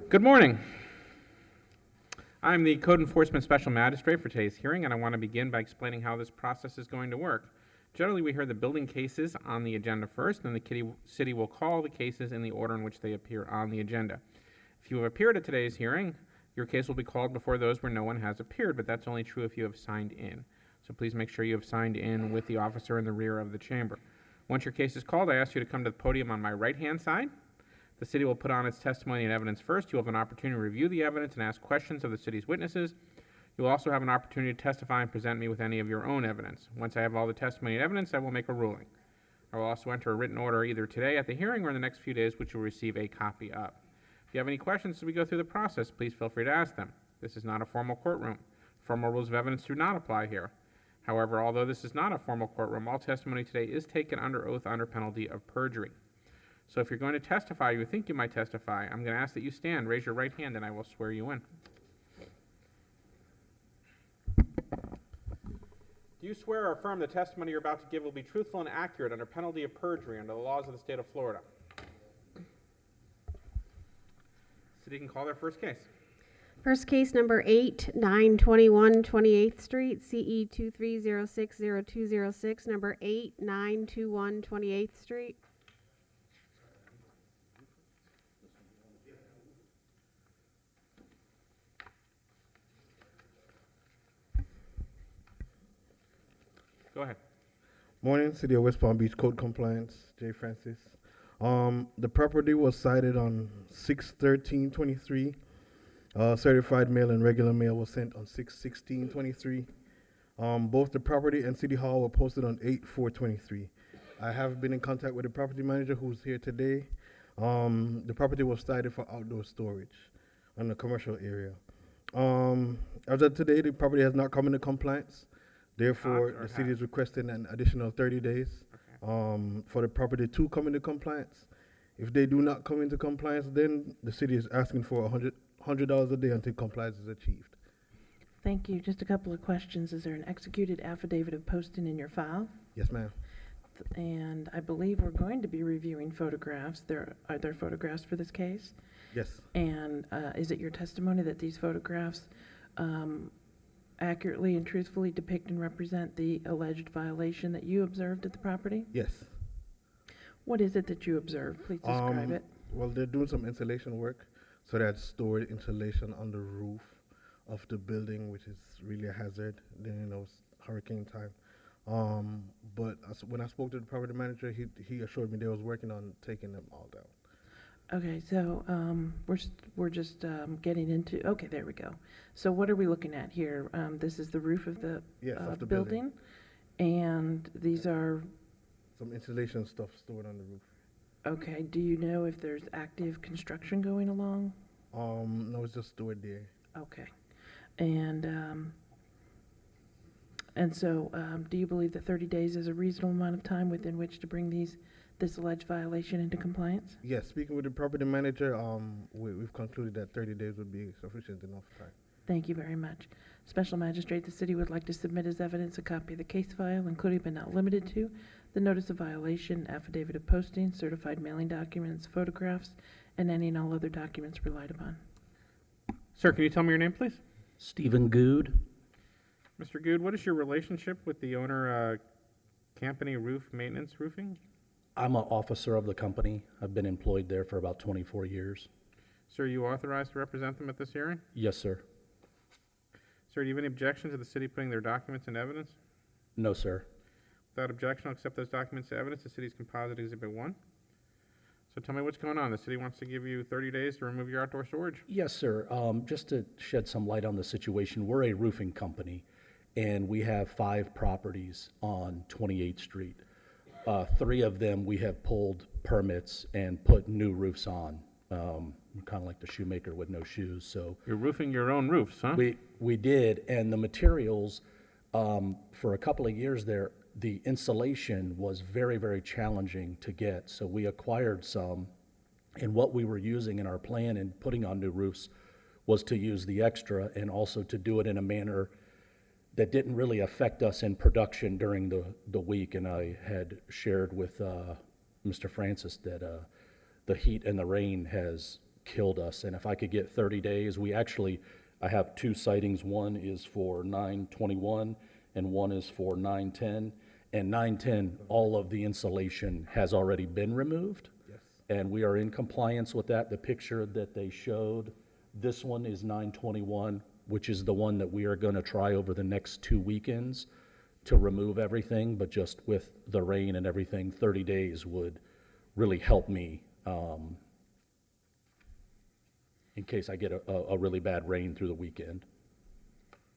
Good morning. I'm the Code Enforcement Special Magistrate for today's hearing, and I want to begin by explaining how this process is going to work. Generally, we hear the building cases on the agenda first, and the city will call the cases in the order in which they appear on the agenda. If you have appeared at today's hearing, your case will be called before those where no one has appeared, but that's only true if you have signed in. So please make sure you have signed in with the officer in the rear of the chamber. Once your case is called, I ask you to come to the podium on my right-hand side. The city will put on its testimony and evidence first. You'll have an opportunity to review the evidence and ask questions of the city's witnesses. You'll also have an opportunity to testify and present me with any of your own evidence. Once I have all the testimony and evidence, I will make a ruling. I will also enter a written order either today at the hearing or in the next few days, which you'll receive a copy of. If you have any questions as we go through the process, please feel free to ask them. This is not a formal courtroom. Formal rules of evidence do not apply here. However, although this is not a formal courtroom, all testimony today is taken under oath under penalty of perjury. So if you're going to testify, or you think you might testify, I'm going to ask that you stand, raise your right hand, and I will swear you in. Do you swear or affirm the testimony you're about to give will be truthful and accurate under penalty of perjury under the laws of the state of Florida? City can call their first case. First case number 8921 28th Street, CE 23060206, number 8921 28th Street. Go ahead. Morning, City of West Palm Beach Code Compliance, Jay Francis. The property was cited on 6/13/23. Certified mail and regular mail was sent on 6/16/23. Both the property and City Hall were posted on 8/4/23. I have been in contact with the property manager who's here today. The property was cited for outdoor storage on the commercial area. As of today, the property has not come into compliance. Therefore, the city is requesting an additional 30 days for the property to come into compliance. If they do not come into compliance, then the city is asking for $100 a day until compliance is achieved. Thank you. Just a couple of questions. Is there an executed affidavit of posting in your file? Yes, ma'am. And I believe we're going to be reviewing photographs. Are there photographs for this case? Yes. And is it your testimony that these photographs accurately and truthfully depict and represent the alleged violation that you observed at the property? Yes. What is it that you observed? Please describe it. Well, they're doing some insulation work, so that's stored insulation on the roof of the building, which is really a hazard during those hurricane time. But when I spoke to the property manager, he assured me they was working on taking them all down. Okay, so we're just getting into. Okay, there we go. So what are we looking at here? This is the roof of the, of the building, and these are some insulation stuff stored on the roof. okay. Do you know if there's active construction going along? No, it's just stored there. Okay, and so do you believe that 30 days is a reasonable amount of time within which to bring this alleged violation into compliance? Yes, speaking with the property manager, we've concluded that 30 days would be sufficient enough time. Thank you very much. Special Magistrate, the city would like to submit as evidence a copy of the case file, including but not limited to the notice of violation, affidavit of posting, certified mailing documents, photographs, and any and all other documents relied upon. Sir, can you tell me your name, please? Stephen Good. Mr. Good, what is your relationship with the owner, Campany Roof Maintenance Roofing? I'm an officer of the company. I've been employed there for about 24 years. Sir, are you authorized to represent them at this hearing? Yes, sir. Sir, do you have any objection to the city putting their documents in evidence? No, sir. Without objection, I'll accept those documents to evidence, the city's composite exhibit 1. So tell me what's going on. The city wants to give you 30 days to remove your outdoor storage? Yes, sir. Just to shed some light on the situation, we're a roofing company, and we have 5 properties on 28th Street. 3 of them we have pulled permits and put new roofs on. Kind of like the shoemaker with no shoes. So You're roofing your own roofs, huh? we did, and the materials for a couple of years there, the insulation was very, very challenging to get. So we acquired some, and what we were using in our plan and putting on new roofs was to use the extra and also to do it in a manner that didn't really affect us in production during the week. And I had shared with Mr. Francis that the heat and the rain has killed us. And if I could get 30 days, I have two sightings. One is for 9/21 and one is for 9/10. And 9/10, all of the insulation has already been removed. Yes. And we are in compliance with that. The picture that they showed, this one is 9/21, which is the one that we are going to try over the next 2 weekends to remove everything, but just with the rain and everything, 30 days would really help me in case I get a really bad rain through the weekend.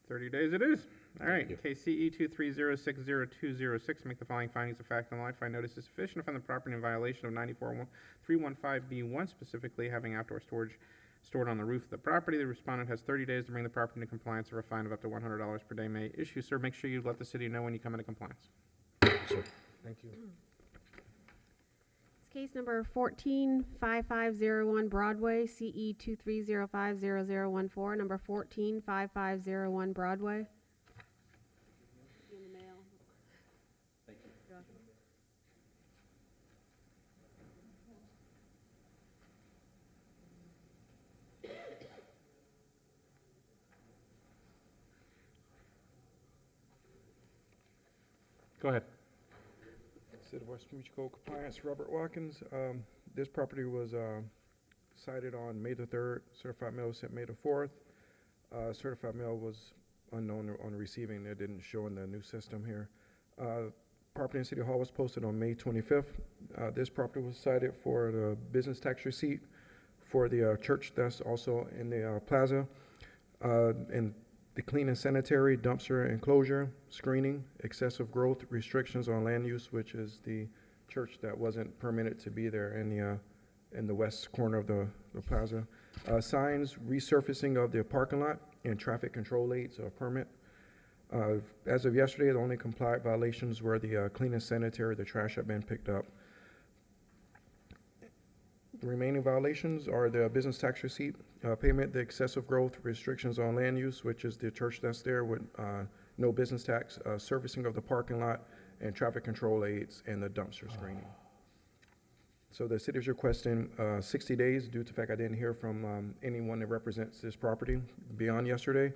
30 days it is. All right, you. case CE 230600206, make the following findings of fact and law. Find notice is sufficient to find the property in violation of 94315B1, specifically having outdoor storage stored on the roof of the property. The respondent has 30 days to bring the property into compliance, or a fine of up to $100 per day may issue. Sir, make sure you let the city know when you come into compliance. Sir. Thank you. It's case number 145501 Broadway, CE 230500014, number 145501 Broadway. Go ahead. City of West Palm Beach Code Compliance, Robert Watkins. This property was cited on May the 3rd. Certified mail was sent May the 4th. Certified mail was unknown on receiving. It didn't show in the new system here. Property in City Hall was posted on May 25th. This property was cited for the business tax receipt for the church that's also in the plaza. And the clean and sanitary dumpster enclosure, screening, excessive growth, restrictions on land use, which is the church that wasn't permitted to be there in the west corner of the plaza. Signs, resurfacing of the parking lot, and traffic control aids permit. As of yesterday, the only compliant violations were the clean and sanitary, the trash had been picked up. The remaining violations are the business tax receipt, payment, the excessive growth, restrictions on land use, which is the church that's there with no business tax, servicing of the parking lot, and traffic control aids, and the dumpster screening. So the city is requesting 60 days due to the fact I didn't hear from anyone that represents this property beyond yesterday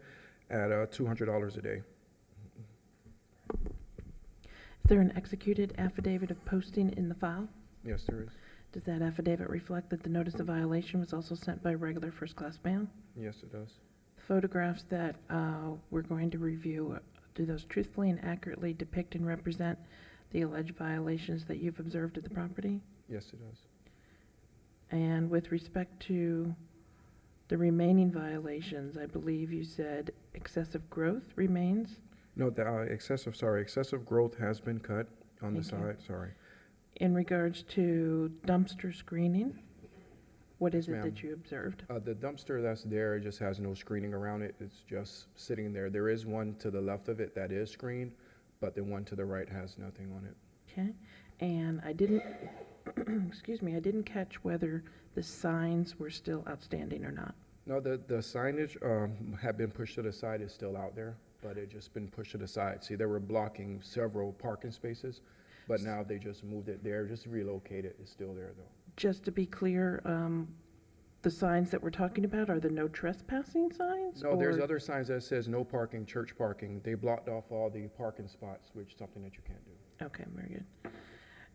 at $200 a day. Is there an executed affidavit of posting in the file? Yes, there is. Does that affidavit reflect that the notice of violation was also sent by regular first-class mail? Yes, it does. The photographs that we're going to review, do those truthfully and accurately depict and represent the alleged violations that you've observed at the property? Yes, it does. And with respect to the remaining violations, I believe you said excessive growth remains? No, the excessive growth has been cut on the Thank you. side, sorry. In regards to dumpster screening, what is Yes, it ma'am. that you observed? The dumpster that's there just has no screening around it. It's just sitting there. There is one to the left of it that is screened, but the one to the right has nothing on it. Okay, and I didn't, excuse me, I didn't catch whether the signs were still outstanding or not. No, the signage had been pushed to the side. It's still out there, but it just been pushed to the side. See, they were blocking several parking spaces, but now they just moved it there, just relocated. It's still there, though. Just to be clear, the signs that we're talking about are the no trespassing signs? No, there's or- other signs that says no parking, church parking. They blocked off all the parking spots, which is something that you can't do. Okay, very good.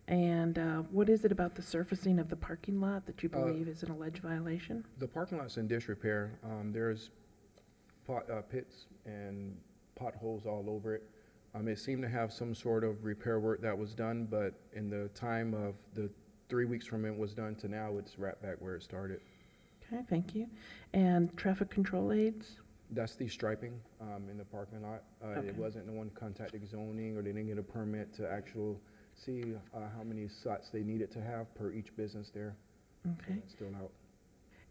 And what is it about the surfacing of the parking lot that you believe is an alleged violation? The parking lot's in disrepair. There's pits and potholes all over it. It seemed to have some sort of repair work that was done, but in the time of the 3 weeks from it was done to now, it's right back where it started. Okay, thank you. And traffic control aids? That's the striping in the parking lot. Okay. It wasn't no one contacted zoning, or they didn't get a permit to see how many slots they needed to have per each business there. So Okay. that's still out.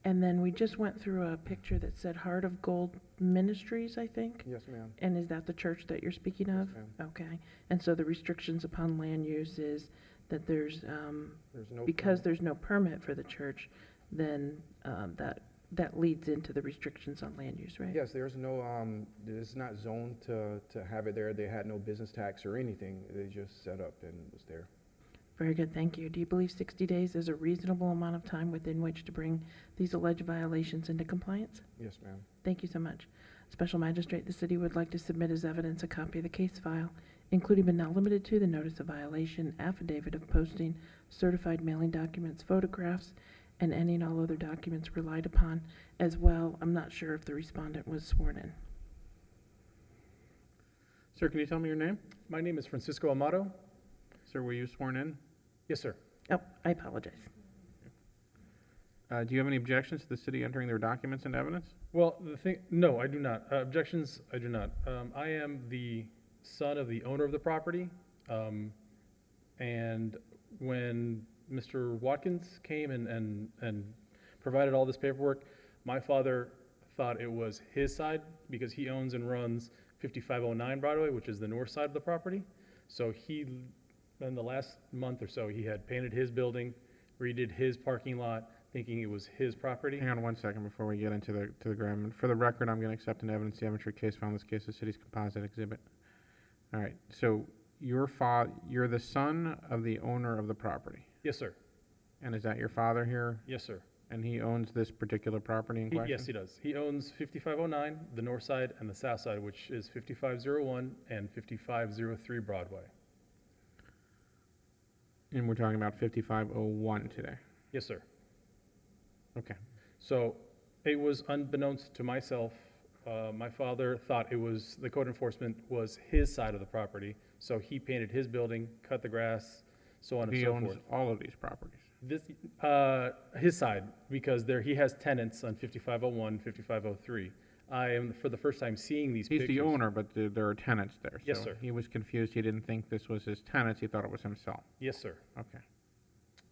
And then we just went through a picture that said Heart of Gold Ministries, I think? Yes, ma'am. And is that the church that you're speaking Yes, of? ma'am. Okay. And so the restrictions upon land use is that there's, There's no because permit. there's no permit for the church, then that leads into the restrictions on land use, right? Yes, there's no, it's not zoned to have it there. They had no business tax or anything. They just set up and it was there. Very good, thank you. Do you believe 60 days is a reasonable amount of time within which to bring these alleged violations into compliance? Yes, ma'am. Thank you so much. Special Magistrate, the city would like to submit as evidence a copy of the case file, including but not limited to the notice of violation, affidavit of posting, certified mailing documents, photographs, and any and all other documents relied upon as well. I'm not sure if the respondent was sworn in. Sir, can you tell me your name? My name is Francisco Amato. Sir, were you sworn in? Yes, sir. Oh, I apologize. Do you have any objections to the city entering their documents into evidence? Well, no, I do not. Objections, I do not. I am the son of the owner of the property. And when Mr. Watkins came and provided all this paperwork, my father thought it was his side because he owns and runs 5509 Broadway, which is the north side of the property. So in the last month or so, he had painted his building, redid his parking lot, thinking it was his property. Hang on 1 second before we get into the gravamen. For the record, I'm going to accept an evidence the evidentiary case file in this case, the city's composite exhibit. All right, so you're the son of the owner of the property, Yes, sir. and is that your father here? Yes, sir. And he owns this particular property in question? Yes, he does. He owns 5509, the north side, and the south side, which is 5501 and 5503 Broadway. And we're talking about 5501 today? Yes, sir. Okay. So it was unbeknownst to myself. My father thought the code enforcement was his side of the property, so he painted his building, cut the grass, so on and He so owns forth. all of these properties? His side, because he has tenants on 5501, 5503. I am, for the first time, seeing these He's pictures. the owner, but there are tenants there. Yes, so sir. He was confused. He didn't think this was his tenants. He thought it was himself. Yes, sir. Okay.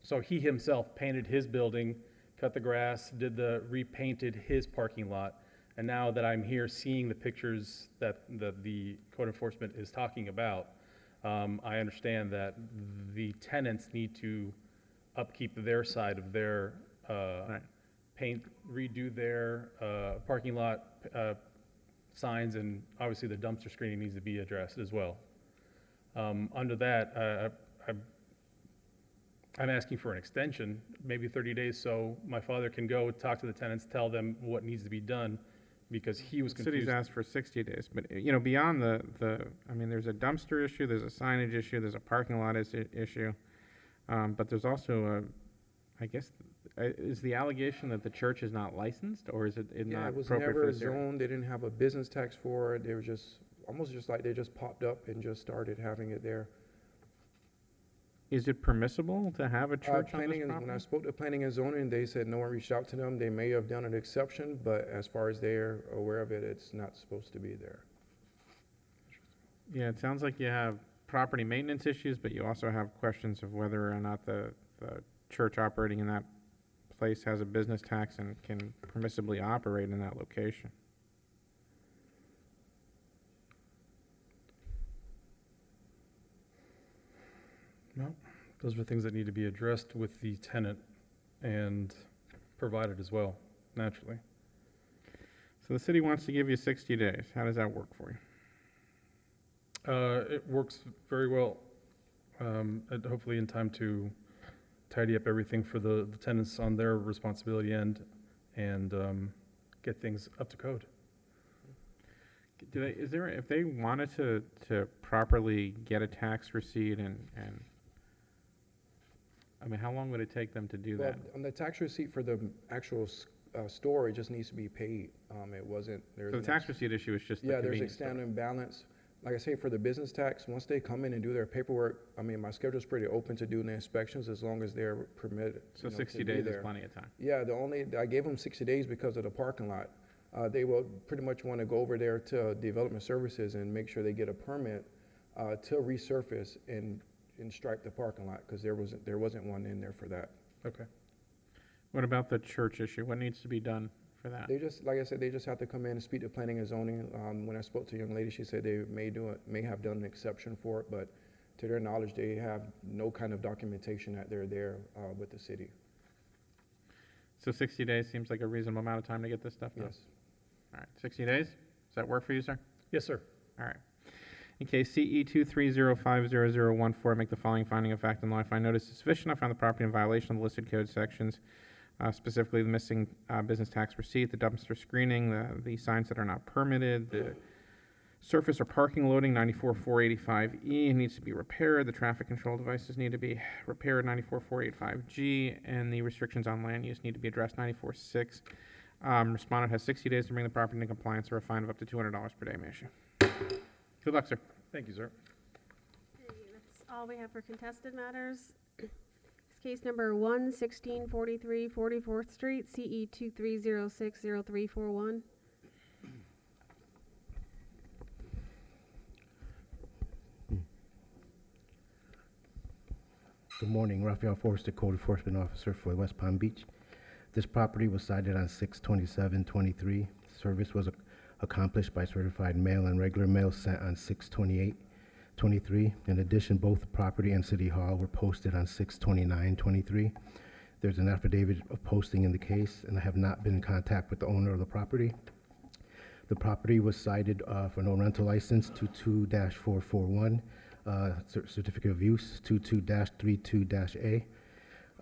So he himself painted his building, cut the grass, repainted his parking lot. And now that I'm here seeing the pictures that the code enforcement is talking about, I understand that the tenants need to upkeep their side of their Right. redo their parking lot signs, and obviously the dumpster screening needs to be addressed as well. Under that, I'm asking for an extension, maybe 30 days, so my father can go talk to the tenants, tell them what needs to be done, because he was The city's confused. asked for 60 days, but, beyond I mean, there's a dumpster issue, there's a signage issue, there's a parking lot issue, but there's also is the allegation that the church is not licensed, or is it Yeah, not it was appropriate for never this area? zoned. They didn't have a business tax for it. They were almost just like they just popped up and just started having it there. Is it permissible to have a church on Planning this and, when I property? spoke to planning and zoning, they said no one reached out to them. They may have done an exception, but as far as they're aware of it, it's not supposed to be there. Yeah, it sounds like you have property maintenance issues, but you also have questions of whether or not the church operating in that place has a business tax and can permissibly operate in that location. Well, those are things that need to be addressed with the tenant and provided as well, naturally. So the city wants to give you 60 days. How does that work for you? It works very well, and hopefully in time to tidy up everything for the tenants on their responsibility end and get things up to code. If they wanted to properly get a tax receipt and I mean, how long would it take them to do Well, that? on the tax receipt for the actual store, it just needs to be paid. It wasn't, So the tax receipt issue is just the yeah, there's a convenience store. standing balance. Like I say, for the business tax, once they come in and do their paperwork, I mean, my schedule's pretty open to doing the inspections as long as they're permitted. So you know, 60 to be days is there. plenty of time. Yeah, I gave them 60 days because of the parking lot. They will pretty much want to go over there to Development Services and make sure they get a permit to resurface and stripe the parking lot, because there wasn't one in there for that. Okay. What about the church issue? What needs to be done for that? They just, like I said, they just have to come in and speak to planning and zoning. When I spoke to a young lady, she said they may have done an exception for it, but to their knowledge, they have no kind of documentation that they're there with the city. So 60 days seems like a reasonable amount of time to get this stuff done? Yes. All right, 60 days? Does that work for you, sir? Yes, sir. All right. In case CE 2305014, make the following finding of fact and law. I find notice is sufficient. I find the property in violation of the listed code sections, specifically the missing business tax receipt, the dumpster screening, the signs that are not permitted, the surface or parking loading, 94485E needs to be repaired. The traffic control devices need to be repaired, 94485G, and the restrictions on land use need to be addressed, 946. Respondent has 60 days to bring the property into compliance or a fine of up to $200 per day may issue. Good luck, sir. Thank you, sir. Okay, that's all we have for contested matters. It's case number 11643 44th Street, CE 23060341. Good morning, Raphael Forrester, Code Enforcement Officer for West Palm Beach. This property was cited on 6/27/23. Service was accomplished by certified mail and regular mail sent on 6/28/23. In addition, both the property and City Hall were posted on 6/29/23. There's an affidavit of posting in the case, and I have not been in contact with the owner of the property. The property was cited for no rental license, 22-441. Certificate of use 22-32-A.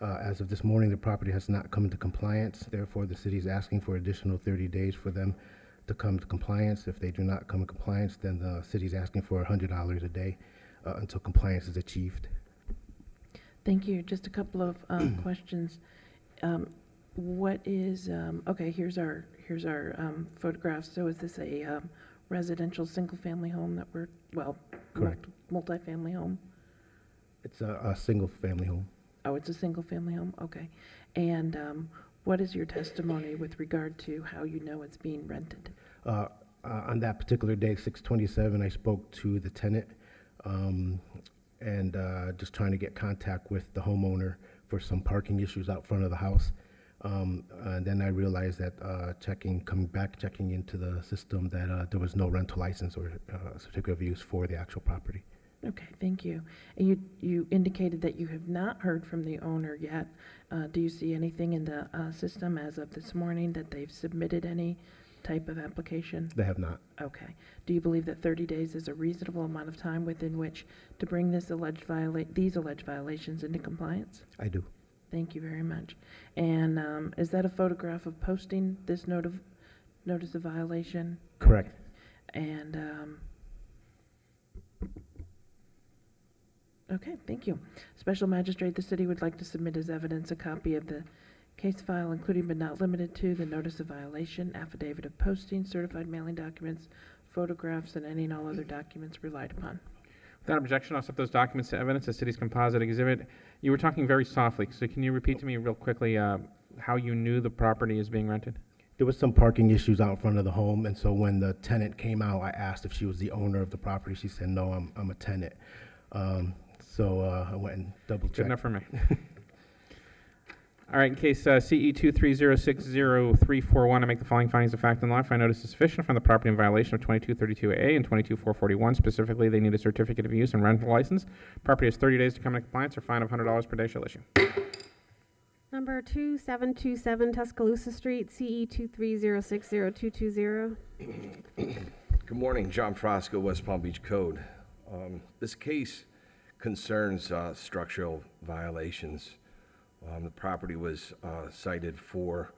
As of this morning, the property has not come into compliance. Therefore, the city is asking for additional 30 days for them to come to compliance. If they do not come in compliance, then the city is asking for $100 a day until compliance is achieved. Thank you. Just a couple of questions. What is, okay, here's our photographs. So is this a residential single-family home that we're, well, Correct. multi-family home? It's a single-family home. Oh, it's a single-family home? Okay. And what is your testimony with regard to how you know it's being rented? On that particular day, 6/27, I spoke to the tenant and just trying to get contact with the homeowner for some parking issues out front of the house. And then I realized that checking into the system that there was no rental license or certificate of use for the actual property. Okay, thank you. And you indicated that you have not heard from the owner yet. Do you see anything in the system as of this morning that they've submitted any type of application? They have not. Okay. Do you believe that 30 days is a reasonable amount of time within which to bring these alleged violations into compliance? I do. Thank you very much. And is that a photograph of posting this notice of violation? Correct. And, okay, thank you. Special Magistrate, the city would like to submit as evidence a copy of the case file, including but not limited to the notice of violation, affidavit of posting, certified mailing documents, photographs, and any and all other documents relied upon. Without objection, I'll accept those documents to evidence as city's composite exhibit. You were talking very softly, so can you repeat to me real quickly how you knew the property is being rented? There was some parking issues out front of the home, and so when the tenant came out, I asked if she was the owner of the property. She said, no, I'm a tenant. So I went and double-checked. Good enough for me. All right, in case CE 230600341, I make the following findings of fact and law. If I notice is sufficient from the property in violation of 2232A and 22441. Specifically, they need a certificate of use and rental license. Property has 30 days to come into compliance or fine of $100 per day shall issue. Number 2727 Tuscaloosa Street, CE 230602220. Good morning, John Frosco, West Palm Beach Code. This case concerns structural violations. The property was cited for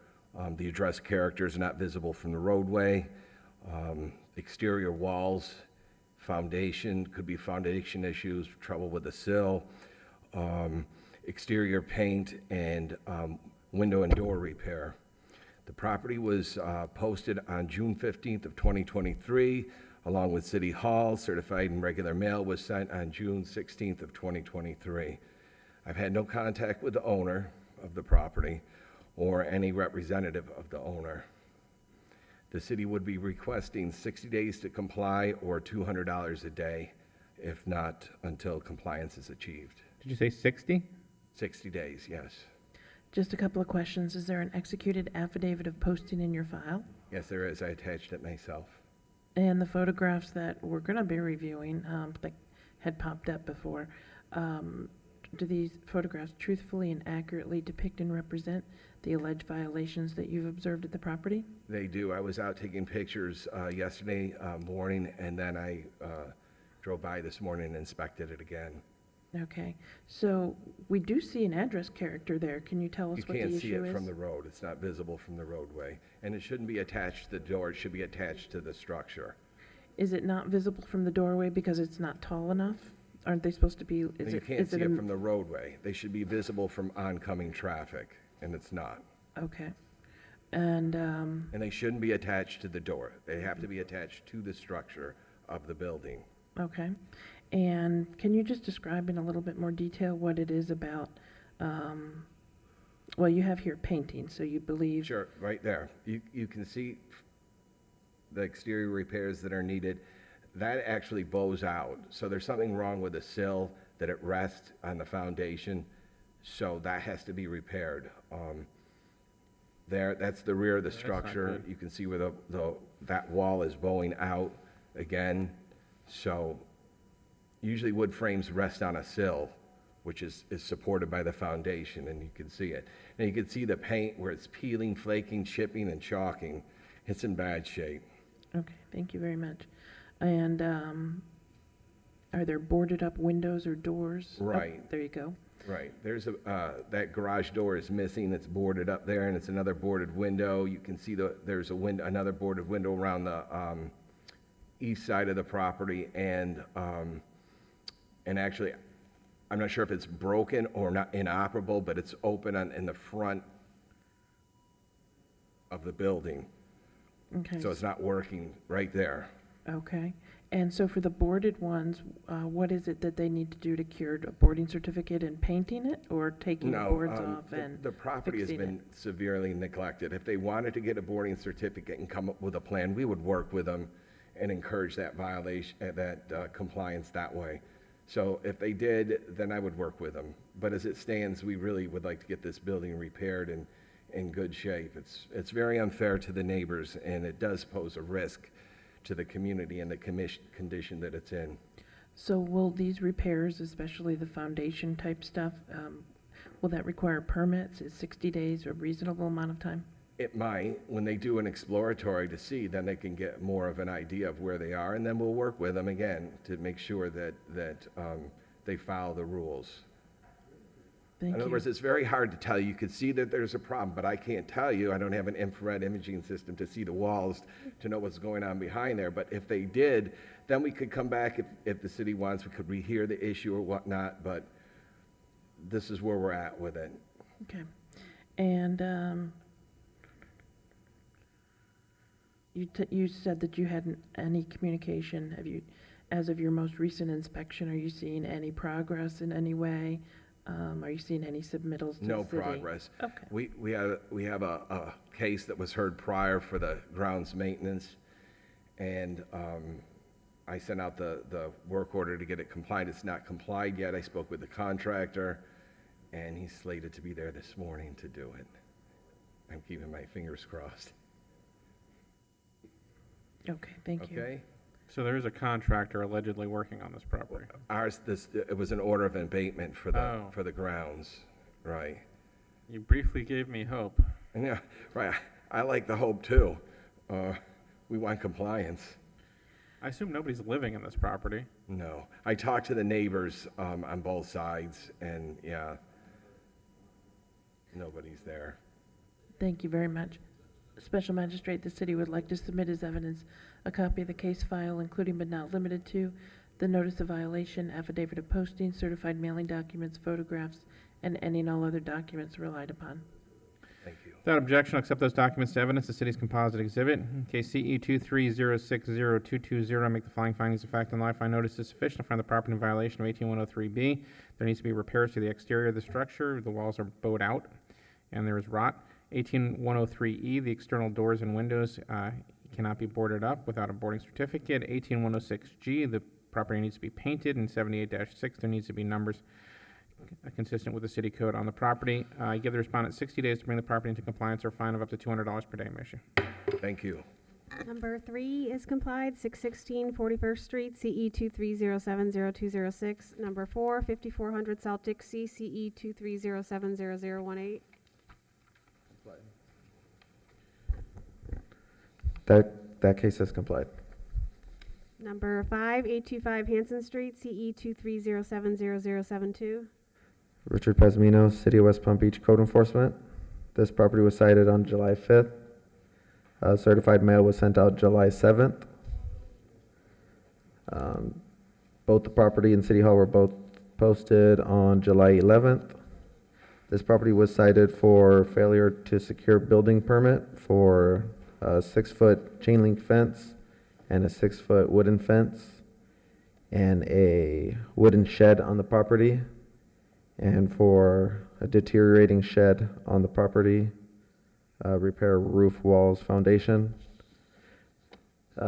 the address characters not visible from the roadway, exterior walls, foundation, could be foundation issues, trouble with the sill, exterior paint, and window and door repair. The property was posted on June 15th of 2023, along with City Hall. Certified and regular mail was sent on June 16th of 2023. I've had no contact with the owner of the property or any representative of the owner. The city would be requesting 60 days to comply or $200 a day, if not until compliance is achieved. Did you say 60? 60 days, yes. Just a couple of questions. Is there an executed affidavit of posting in your file? Yes, there is. I attached it myself. And the photographs that we're going to be reviewing that had popped up before, do these photographs truthfully and accurately depict and represent the alleged violations that you've observed at the property? They do. I was out taking pictures yesterday morning, and then I drove by this morning and inspected it again. Okay, so we do see an address character there. Can you tell us You what the can't see issue it is? from the road. It's not visible from the roadway. And it shouldn't be attached to the door. It should be attached to the structure. Is it not visible from the doorway because it's not tall enough? Aren't they supposed to be, And is you it, can't is see it, it from the roadway. They should be visible from oncoming traffic, and it's not. okay. And, And they shouldn't be attached to the door. They have to be attached to the structure of the building. okay. And can you just describe in a little bit more detail what it is about, well, you have here painting, so you believe. Sure, right there. You can see the exterior repairs that are needed. That actually bows out. So there's something wrong with the sill, that it rests on the foundation. So that has to be repaired. There, that's the rear of the That's not structure. good. You can see where that wall is bowing out again. So usually wood frames rest on a sill, which is supported by the foundation, and you can see it. And you can see the paint where it's peeling, flaking, chipping, and chalking. It's in bad shape. Okay, thank you very much. And, are there boarded up windows or doors? Oh, Right. there you go. Right, there's that garage door is missing, it's boarded up there, and it's another boarded window. You can see there's another boarded window around the east side of the property, and actually, I'm not sure if it's broken or not inoperable, but it's open in the front of the building, Okay. so it's not working right there. Okay, and so for the boarded ones, what is it that they need to do to cure a boarding certificate and painting it, or taking the No, boards off and the property has fixing been severely neglected. If they wanted to get a boarding certificate and come up with a plan, we would work with them and encourage that violation, that compliance that way. So if they did, then I would work with them. But as it stands, we really would like to get this building repaired and in good shape. It's very unfair to the neighbors, and it does pose a risk to the community and the condition that it's in. So will these repairs, especially the foundation type stuff, will that require permits? Is 60 days a reasonable amount of time? It might, when they do an exploratory to see, then they can get more of an idea of where they are, and then we'll work with them again to make sure that they follow the rules. Thank In other you. words, it's very hard to tell. You could see that there's a problem, but I can't tell you. I don't have an infrared imaging system to see the walls to know what's going on behind there. But if they did, then we could come back if the city wants. We could rehear the issue or whatnot, but this is where we're at with it. Okay. And you said that you hadn't any communication. Have you, as of your most recent inspection, are you seeing any progress in any way? Are you seeing any submittals to the No city? progress. Okay. We have a case that was heard prior for the grounds maintenance, and I sent out the work order to get it compliant. It's not complied yet. I spoke with the contractor, and he's slated to be there this morning to do it. I'm keeping my fingers crossed. Okay, thank you. Okay? So there is a contractor allegedly working on this property. It was an order of abatement for Oh. the grounds, right? You briefly gave me hope. And yeah, right. I like the hope too. We want compliance. I assume nobody's living in this property. No. I talked to the neighbors on both sides, and yeah, nobody's there. Thank you very much. Special Magistrate, the city would like to submit as evidence a copy of the case file, including but not limited to the notice of violation, affidavit of posting, certified mailing documents, photographs, and any and all other documents relied upon. Thank you. Without objection, I'll accept those documents to evidence, the city's composite exhibit. In case CE 230602220, make the following findings of fact and law. Find notice is sufficient to find the property in violation of 18103B. There needs to be repairs to the exterior of the structure. The walls are bowed out, and there is rot. 18103E, the external doors and windows cannot be boarded up without a boarding certificate. 18106G, the property needs to be painted. And 78-6, there needs to be numbers consistent with the city code on the property. Give the respondent 60 days to bring the property into compliance or a fine of up to $200 per day may issue. Thank you. Number 3 is complied, 616 41st Street, CE 23070206. Number 4, 5400 South Dixie, CE 23070018. That case has complied. Number 5, 825 Hanson Street, CE 230700072. Richard Pesmino, City of West Palm Beach Code Enforcement. This property was cited on July 5th. Certified mail was sent out July 7th. Both the property and City Hall were both posted on July 11th. This property was cited for failure to secure building permit for a 6-foot chain link fence and a 6-foot wooden fence and a wooden shed on the property, and for a deteriorating shed on the property, repair roof, walls, foundation.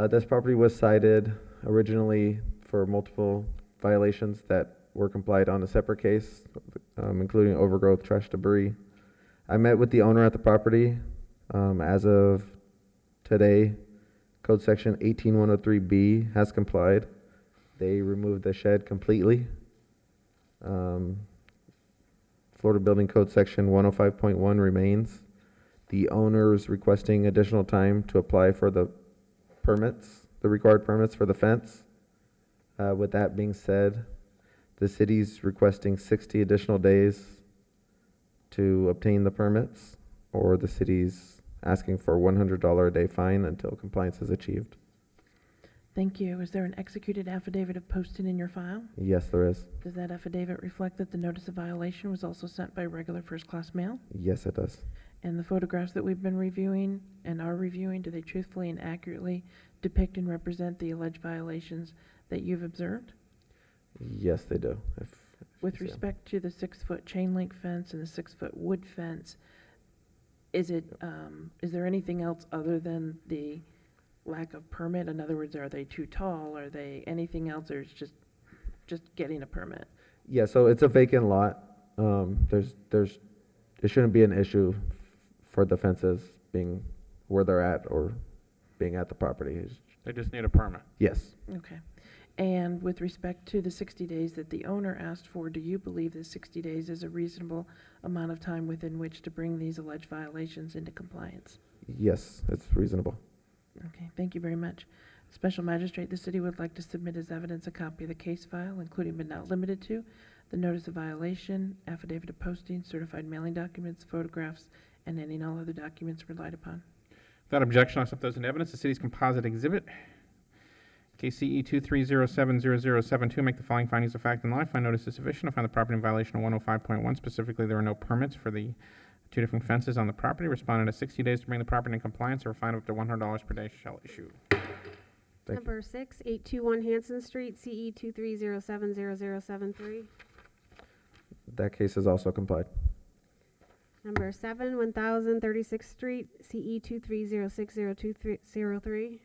This property was cited originally for multiple violations that were complied on a separate case, including overgrowth, trash, debris. I met with the owner at the property. As of today, Code Section 18103B has complied. They removed the shed completely. Florida Building Code Section 105.1 remains. The owner's requesting additional time to apply for the permits, the required permits for the fence. With that being said, the city's requesting 60 additional days to obtain the permits, or the city's asking for a $100 a day fine until compliance is achieved. Thank you. Is there an executed affidavit of posting in your file? Yes, there is. Does that affidavit reflect that the notice of violation was also sent by regular first-class mail? Yes, it does. And the photographs that we've been reviewing and are reviewing, do they truthfully and accurately depict and represent the alleged violations that you've observed? Yes, they do. If With you see 'em. respect to the 6-foot chain link fence and the 6-foot wood fence, is there anything else other than the lack of permit? In other words, are they too tall? Are they anything else, or is just getting a permit? Yeah, so it's a vacant lot. It shouldn't be an issue for the fences being where they're at or being at the property. They just need a permit. Yes. Okay. And with respect to the 60 days that the owner asked for, do you believe that 60 days is a reasonable amount of time within which to bring these alleged violations into compliance? Yes, it's reasonable. Okay, thank you very much. Special Magistrate, the city would like to submit as evidence a copy of the case file, including but not limited to the notice of violation, affidavit of posting, certified mailing documents, photographs, and any and all other documents relied upon. Without objection, I'll accept those in evidence. The city's composite exhibit, KCE 230700072, make the following findings of fact and law. I find notice is sufficient. I find the property in violation of 105.1. Specifically, there are no permits for the 2 different fences on the property. Respondent has 60 days to bring the property in compliance, or a fine of up to $100 per day shall issue. Thank you. Number 6, 821 Hanson Street, CE 230700073. That case is also complied. Number 7, 1036th Street, CE 2306003.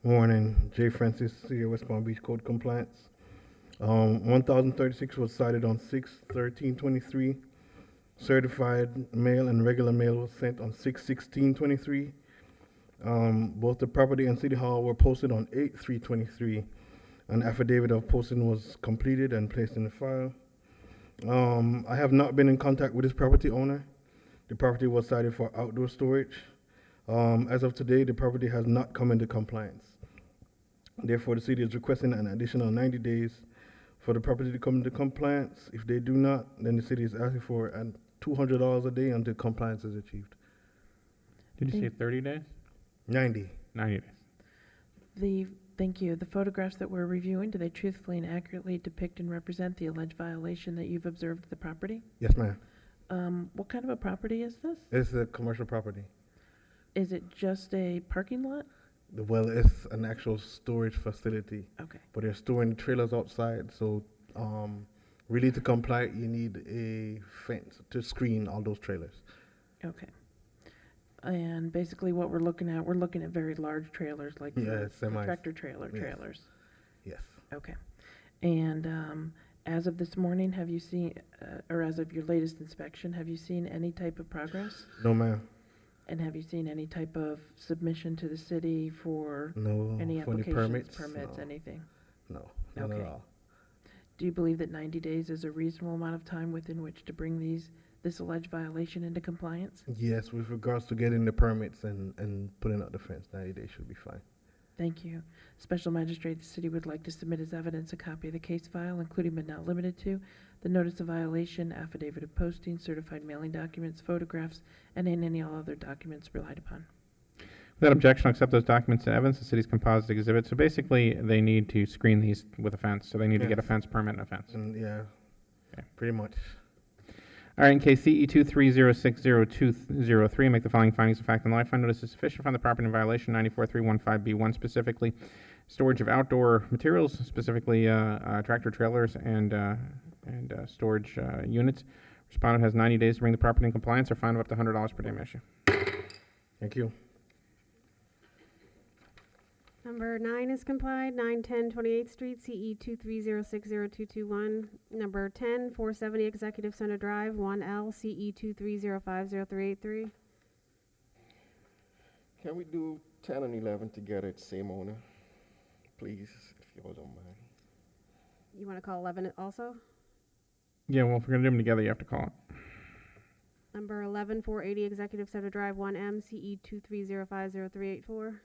Morning, J. Francis, City of West Palm Beach Code Compliance. 1036 was cited on 6/13/23. Certified mail and regular mail was sent on 6/16/23. Both the property and City Hall were posted on 8/3/23. An affidavit of posting was completed and placed in the file. I have not been in contact with this property owner. The property was cited for outdoor storage. As of today, the property has not come into compliance. Therefore, the city is requesting an additional 90 days for the property to come into compliance. If they do not, then the city is asking for $200 a day until compliance is achieved. Did you say 30 days? 90. 90 days. Thank you. The photographs that we're reviewing, do they truthfully and accurately depict and represent the alleged violation that you've observed at the property? Yes, ma'am. What kind of a property is this? It's a commercial property. Is it just a parking lot? Well, it's an actual storage facility, Okay. but they're storing trailers outside. So, really to comply, you need a fence to screen all those trailers. Okay. And basically what we're looking at very large trailers, like Yeah, semis. tractor trailer Yes. trailers. Yes. Okay. And as of this morning, have you seen, or as of your latest inspection, have you seen any type of progress? No, ma'am. And have you seen any type of submission to the city for No. any for any applications, permits? permits, No. anything? No, none Okay. at all. Do you believe that 90 days is a reasonable amount of time within which to bring this alleged violation into compliance? Yes, with regards to getting the permits and putting up the fence, 90 days should be fine. Thank you. Special Magistrate, the city would like to submit as evidence a copy of the case file, including but not limited to the notice of violation, affidavit of posting, certified mailing documents, photographs, and any all other documents relied upon. Without objection, I'll accept those documents to evidence, the city's composite exhibit. So basically, they need to screen these with a fence, so they need to get a Yes. fence permit and a fence. And yeah, Okay. pretty much. All right, in case CE 23060203, make the following findings of fact and law. Find notice is sufficient from the property in violation 94315B1, specifically storage of outdoor materials, specifically tractor trailers and storage units. Respondent has 90 days to bring the property in compliance or fine of up to $100 per damage issue. Thank you. Number 9 is complied, 910 28th Street, CE 23060221. Number 10, 470 Executive Center Drive, 1L, CE 23050383. Can we do 10 and 11 together at the same owner, please, if you all don't mind? You want to call 11 also? Yeah, well, if we're going to do them together, you have to call it. Number 11, 480 Executive Center Drive, 1M, CE 23050384.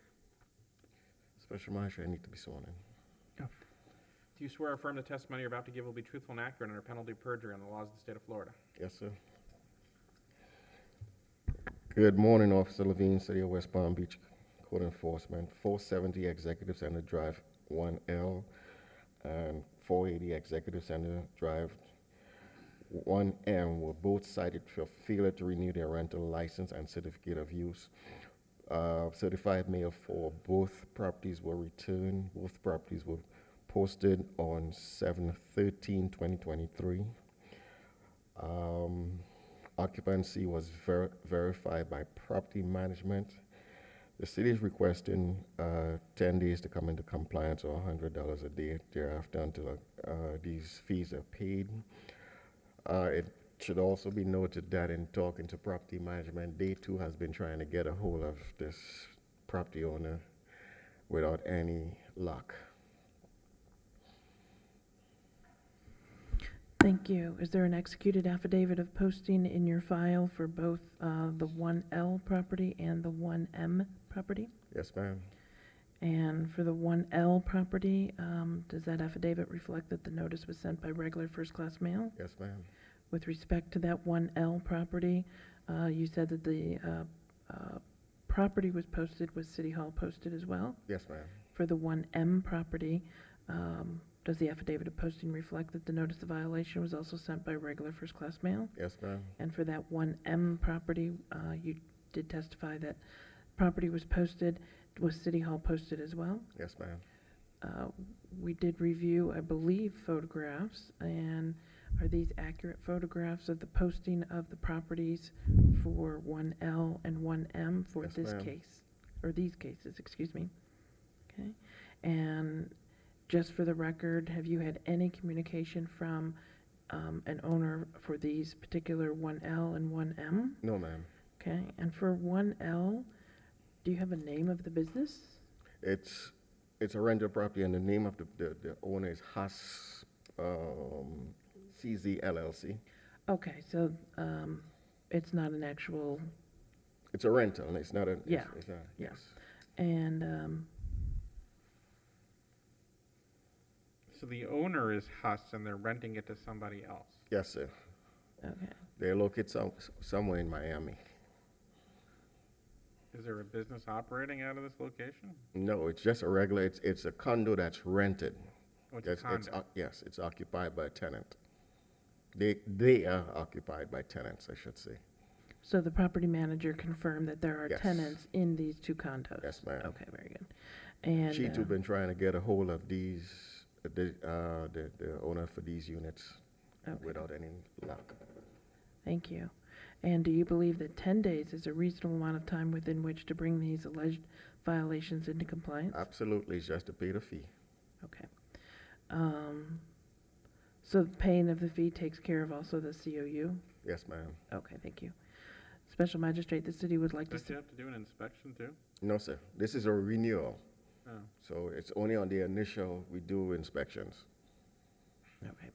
Special Magistrate, I need to be sworn in. Do you swear or affirm the testimony you're about to give will be truthful and accurate under penalty of perjury on the laws of the state of Florida? Yes, sir. Good morning, Officer Levine, City of West Palm Beach Code Enforcement, 470 Executive Center Drive 1L and 480 Executive Center Drive 1M were both cited for failure to renew their rental license and certificate of use. Certified mail for both properties were returned. Both properties were posted on 7/13/2023. Occupancy was verified by property management. The city is requesting 10 days to come into compliance or $100 a day thereafter until these fees are paid. It should also be noted that in talking to property management, they too has been trying to get a hold of this property owner without any luck. Thank you. Is there an executed affidavit of posting in your file for both the 1L property and the 1M property? Yes, ma'am. And for the 1L property, does that affidavit reflect that the notice was sent by regular first-class mail? Yes, ma'am. With respect to that 1L property, you said that the property was posted, was City Hall posted as well? Yes, ma'am. For the 1M property, does the affidavit of posting reflect that the notice of violation was also sent by regular first-class mail? Yes, ma'am. And for that 1M property, you did testify that property was posted, was City Hall posted as well? Yes, ma'am. We did review, I believe, photographs, and are these accurate photographs of the posting of the properties for 1L and 1M for Yes, this ma'am. case, or these cases, excuse me? Okay, and just for the record, have you had any communication from an owner for these particular 1L and 1M? No, ma'am. Okay, and for 1L, do you have a name of the business? It's a rental property, and the name of the owner is Haas CZ LLC. Okay, so it's not an actual, It's a rental, and it's not a. Yeah. It's not, Yeah. yes. and So the owner is Huss, and they're renting it to somebody else. Yes, sir. okay. They're located somewhere in Miami. Is there a business operating out of this location? No, it's just a regular. It's a condo that's rented. Oh, it's a condo. Yes, it's occupied by a tenant. They are occupied by tenants, I should say. So the property manager confirmed that there are Yes. tenants in these two condos? Yes, ma'am. Okay, very good. And She too been trying to get a hold of the owner for these units okay, without any luck. thank you. And do you believe that 10 days is a reasonable amount of time within which to bring these alleged violations into compliance? Absolutely, it's just to pay the fee. Okay. So the paying of the fee takes care of also the COU? Yes, ma'am. Okay, thank you. Special Magistrate, the city would like to... Don't you have to do an inspection too? No, sir. This is a renewal. Oh. So it's only on the initial we do inspections. Okay,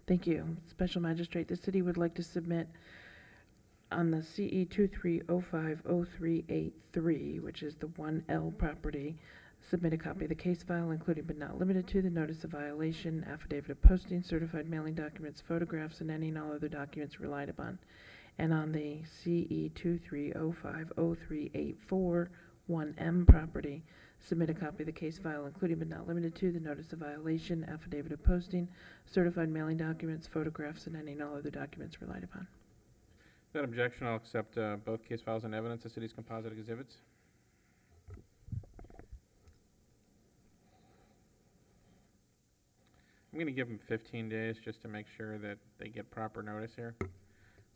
thank you. Special Magistrate, the city would like to submit on the CE 23050383, which is the 1L property, submit a copy of the case file, including but not limited to the notice of violation, affidavit of posting, certified mailing documents, photographs, and any and all other documents relied upon. And on the CE 23050384 1M property, submit a copy of the case file, including but not limited to the notice of violation, affidavit of posting, certified mailing documents, photographs, and any and all other documents relied upon. Without objection, I'll accept both case files and evidence as city's composite exhibits. I'm going to give them 15 days just to make sure that they get proper notice here.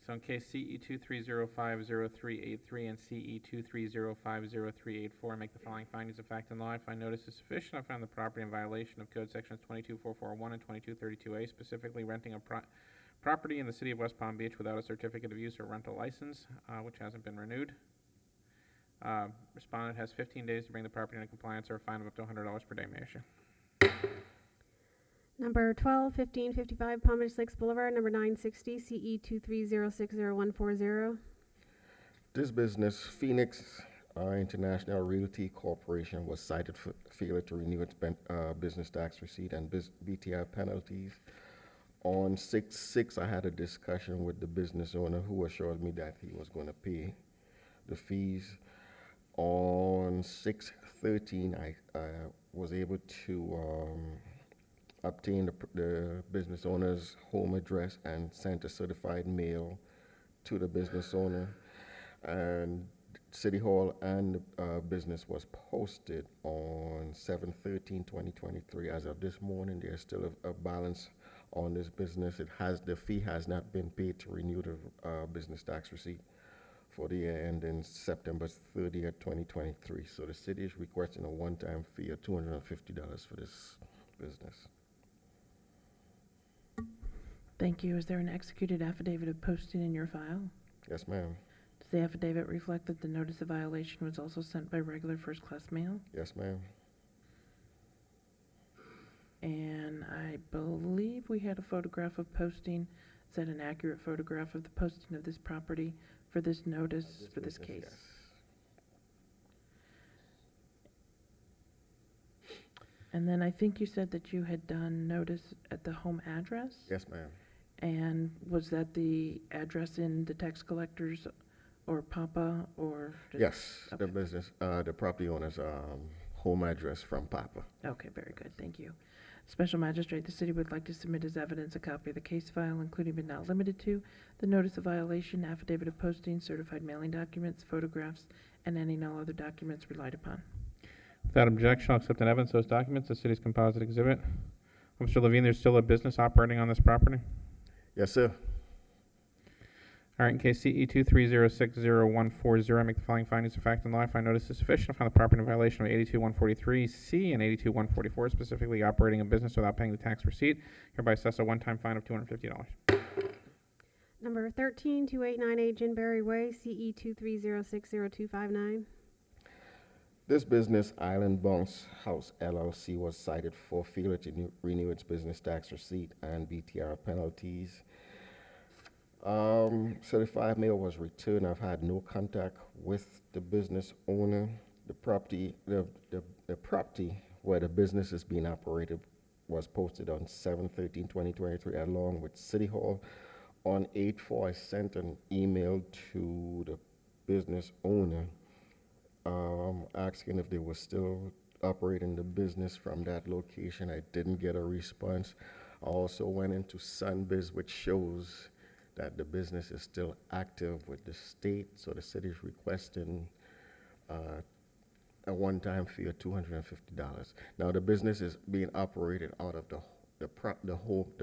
So in case CE 23050383 and CE 23050384, make the following findings of fact and law. I find notice is sufficient. I find the property in violation of Code Sections 22441 and 2232A, specifically renting a property in the city of West Palm Beach without a certificate of use or rental license, which hasn't been renewed. Respondent has 15 days to bring the property into compliance or a fine of up to $100 per day may issue. Number 12, 1555 Palm Beach Lakes Boulevard, number 960, CE 230600140. This business, Phoenix International Realty Corporation, was cited for failure to renew its business tax receipt and BTR penalties. On 6/6, I had a discussion with the business owner who assured me that he was going to pay the fees. On 6/13, I was able to obtain the business owner's home address and sent a certified mail to the business owner. And City Hall and business was posted on 7/13/2023. As of this morning, there's still a balance on this business. The fee has not been paid to renew the business tax receipt for the year ending September 30th, 2023. So the city is requesting a one-time fee of $250 for this business. Thank you. Is there an executed affidavit of posting in your file? Yes, ma'am. Does the affidavit reflect that the notice of violation was also sent by regular first-class mail? Yes, ma'am. And I believe we had a photograph of posting. Is that an accurate photograph of the posting of this property for this notice, for this case? Yes. And then I think you said that you had done notice at the home address? Yes, ma'am. And was that the address in the tax collector's or Papa or? Yes, Okay. the property owner's home address from Papa. Okay, very good, thank you. Special Magistrate, the city would like to submit as evidence a copy of the case file, including but not limited to the notice of violation, affidavit of posting, certified mailing documents, photographs, and any and all other documents relied upon. Without objection, I'll accept and evidence those documents as city's composite exhibit. Mr. Levine, there's still a business operating on this property? Yes, sir. All right, in case CE 230600140, make the following findings of fact and law. I find notice is sufficient. I find the property in violation of 82143C and 82144, specifically operating a business without paying the tax receipt. Hereby assess a one-time fine of $250. Number 13, 2898 Jinberry Way, CE 230600259. This business, Island Bounce House LLC, was cited for failure to renew its business tax receipt and BTR penalties. Certified mail was returned. I've had no contact with the business owner. The property where the business is being operated was posted on 7/13/2023 along with City Hall. On 8/4, I sent an email to the business owner asking if they were still operating the business from that location. I didn't get a response. I also went into Sunbiz, which shows that the business is still active with the state, so the city is requesting a one-time fee of $250. Now the business is being operated out of the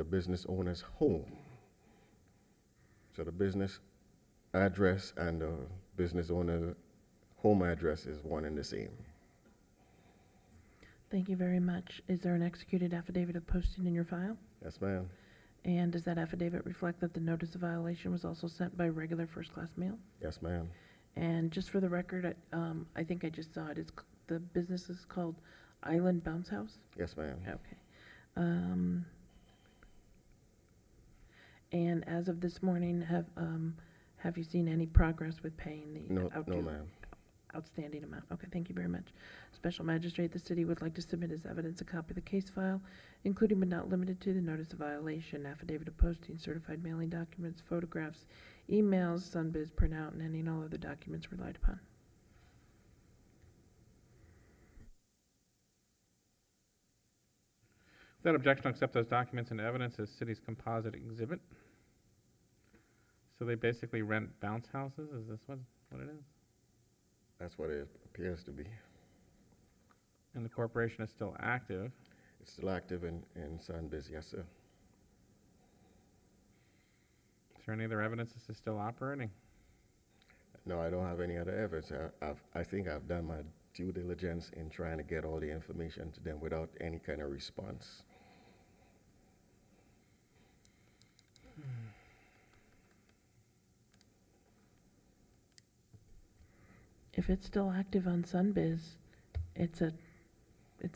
business owner's home. So the business address and the business owner's home address is one and the same. Thank you very much. Is there an executed affidavit of posting in your file? Yes, ma'am. And does that affidavit reflect that the notice of violation was also sent by regular first-class mail? Yes, ma'am. And just for the record, I think I just saw it. The business is called Island Bounce House? Yes, ma'am. Okay. And as of this morning, have you seen any progress with paying the No, ma'am. outstanding amount? Okay, thank you very much. Special Magistrate, the city would like to submit as evidence a copy of the case file, including but not limited to the notice of violation, affidavit of posting, certified mailing documents, photographs, emails, Sunbiz printout, and any and all other documents relied upon. Without objection, I'll accept those documents and evidence as city's composite exhibit. So they basically rent bounce houses? Is this what it is? That's what it appears to be. And the corporation is still active. It's still active in Sunbiz, yes, sir. Is there any other evidence this is still operating? No, I don't have any other evidence. I think I've done my due diligence in trying to get all the information to them without any kind of response. If it's still active on Sunbiz, it's a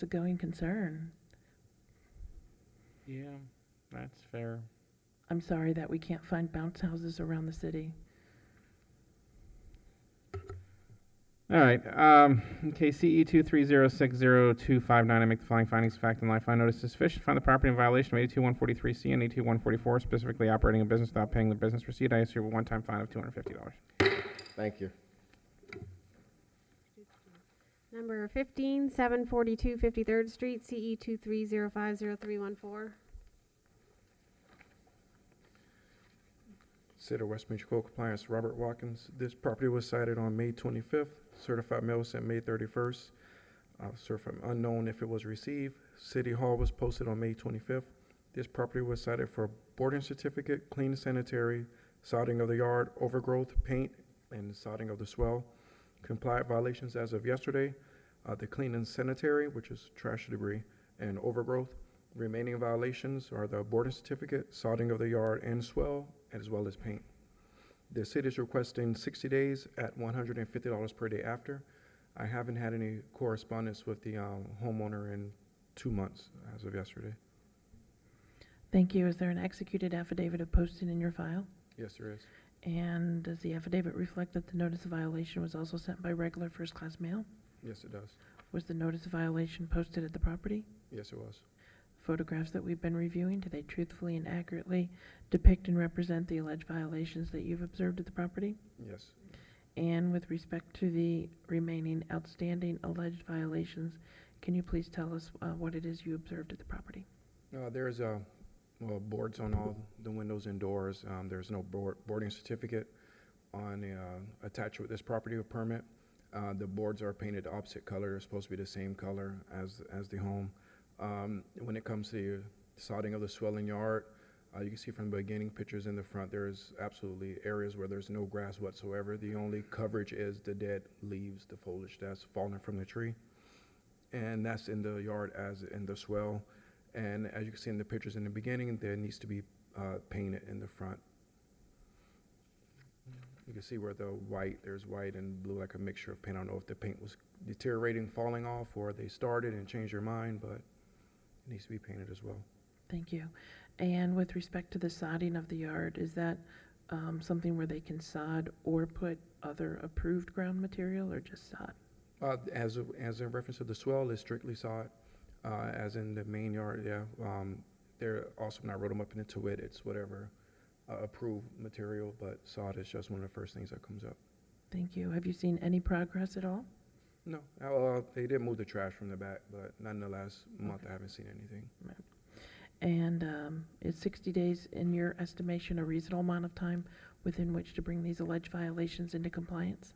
going concern. Yeah, that's fair. I'm sorry that we can't find bounce houses around the city. All right, okay, CE 2306029, I make the following findings of fact and life. Find notice is sufficient. Find the property in violation of 82143C and 82144, specifically operating a business without paying the business receipt. I issue a one-time fine of $250. Thank you. Number 15, 742 53rd Street, CE 230500314. City of Westminster Code Compliance, Robert Watkins. This property was cited on May 25th. Certified mail sent May 31st. Certified unknown if it was received. City Hall was posted on May 25th. This property was cited for boarding certificate, clean sanitary, sodding of the yard, overgrowth, paint, and sodding of the swell. Compliant violations as of yesterday. The clean and sanitary, which is trash debris, and overgrowth. Remaining violations are the boarding certificate, sodding of the yard and swell, as well as paint. The city is requesting 60 days at $150 per day after. I haven't had any correspondence with the homeowner in 2 months as of yesterday. Thank you. Is there an executed affidavit of posting in your file? Yes, there is. And does the affidavit reflect that the notice of violation was also sent by regular first-class mail? Yes, it does. Was the notice of violation posted at the property? Yes, it was. Photographs that we've been reviewing, do they truthfully and accurately depict and represent the alleged violations that you've observed at the property? Yes. And with respect to the remaining outstanding alleged violations, can you please tell us what it is you observed at the property? There's boards on all the windows and doors. There's no boarding certificate on attached with this property or permit. The boards are painted the opposite color. They're supposed to be the same color as the home. When it comes to the sodding of the swelling yard, you can see from the beginning pictures in the front, there's absolutely areas where there's no grass whatsoever. The only coverage is the dead leaves, the foliage that's fallen from the tree. And that's in the yard as in the swell. And as you can see in the pictures in the beginning, there needs to be painted in the front. You can see where there's white and blue, like a mixture of paint. I don't know if the paint was deteriorating, falling off, or they started and changed their mind, but it needs to be painted as well. Thank you. And with respect to the sodding of the yard, is that something where they can sod or put other approved ground material, or just sod? As in reference to the swell, it's strictly sod. As in the main yard, yeah. They're also, when I wrote them up into it, it's whatever approved material, but sod is just one of the first things that comes up. Thank you. Have you seen any progress at all? No, they did move the trash from the back, but not in the last month. I haven't seen anything. Right. And is 60 days, in your estimation, a reasonable amount of time within which to bring these alleged violations into compliance?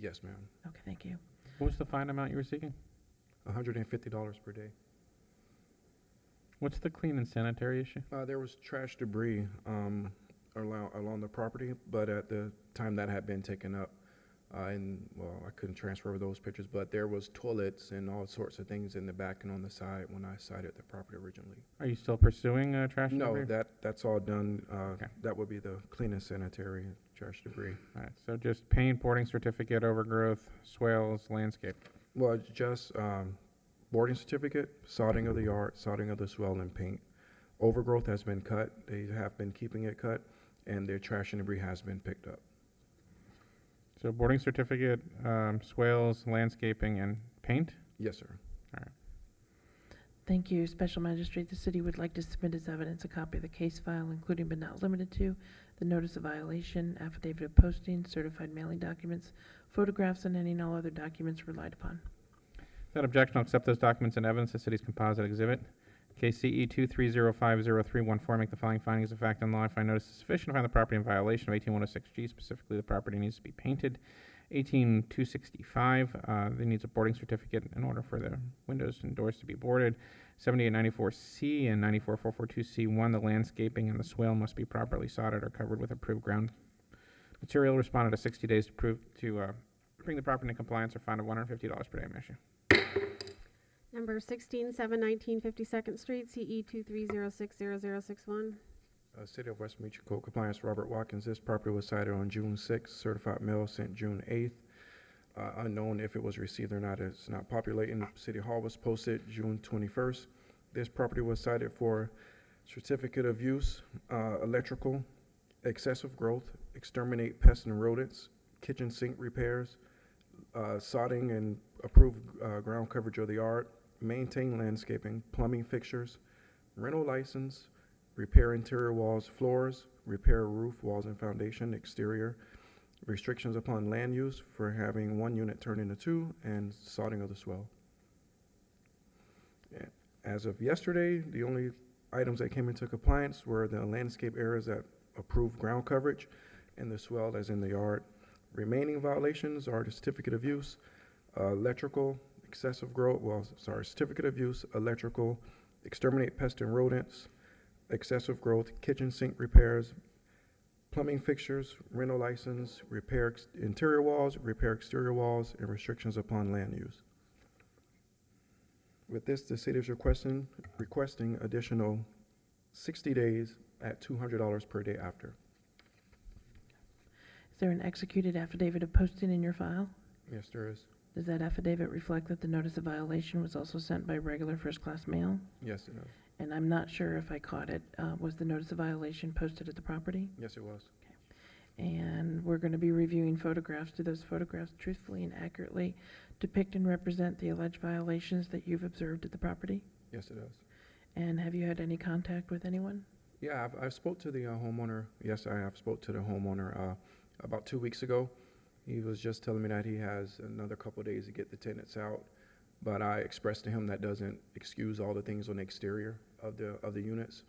Yes, ma'am. Okay, thank you. What was the fine amount you were seeking? $150 per day. What's the clean and sanitary issue? There was trash debris along the property, but at the time that had been taken up, I couldn't transfer those pictures, but there was toilets and all sorts of things in the back and on the side when I cited the property originally. Are you still pursuing trash No, debris? that's all done. Okay. That would be the clean and sanitary trash debris. All right, so just paint, boarding certificate, overgrowth, swales, landscape. Well, just boarding certificate, sodding of the yard, sodding of the swell, and paint. overgrowth has been cut. They have been keeping it cut, and their trash and debris has been picked up. So boarding certificate, swales, landscaping, and paint? Yes, sir. Thank you. Special Magistrate, the city would like to submit as evidence a copy of the case file, including but not limited to the notice of violation, affidavit of posting, certified mailing documents, photographs, and any and all other documents relied upon. Without objection, I'll accept those documents and evidence, the city's composite exhibit. Case CE 2305031 make the following findings of fact and law. I find notice is sufficient to find the property in violation of 18106G. Specifically, the property needs to be painted. 18265, there needs a boarding certificate in order for the windows and doors to be boarded. 7894C and 94442C1, the landscaping and the swale must be properly sodded or covered with approved ground material. Responded to 60 days to bring the property into compliance or fine of $150 per day of issue. Number 16719 52nd Street, CE 230600061. City of West Beach Code Compliance, Robert Watkins. This property was cited on June 6th. Certified mail sent June 8th. Unknown if it was received or not. It's not populating. City Hall was posted June 21st. This property was cited for certificate of use, electrical, excessive growth, exterminate pests and rodents, kitchen sink repairs, sodding and approved ground coverage of the yard, maintain landscaping, plumbing fixtures, rental license, repair interior walls, floors, repair roof, walls and foundation, exterior, restrictions upon land use for having one unit turned into two, and sodding of the swell. As of yesterday, the only items that came into compliance were the landscape areas that approved ground coverage and the swell that's in the yard. Remaining violations are the certificate of use, electrical, excessive growth, certificate of use, electrical, exterminate pests and rodents, excessive growth, kitchen sink repairs, plumbing fixtures, rental license, repair interior walls, repair exterior walls, and restrictions upon land use. With this, the city is requesting additional 60 days at $200 per day after. Is there an executed affidavit of posting in your file? Yes, there is. Does that affidavit reflect that the notice of violation was also sent by regular first-class mail? Yes, it does. And I'm not sure if I caught it. Was the notice of violation posted at the property? Yes, it was. And we're going to be reviewing photographs. Do those photographs truthfully and accurately depict and represent the alleged violations that you've observed at the property? Yes, it does. And have you had any contact with anyone? Yeah, I've spoke to the homeowner. Yes, I have spoke to the homeowner about 2 weeks ago. He was just telling me that he has another couple of days to get the tenants out, but I expressed to him that doesn't excuse all the things on the exterior of the units.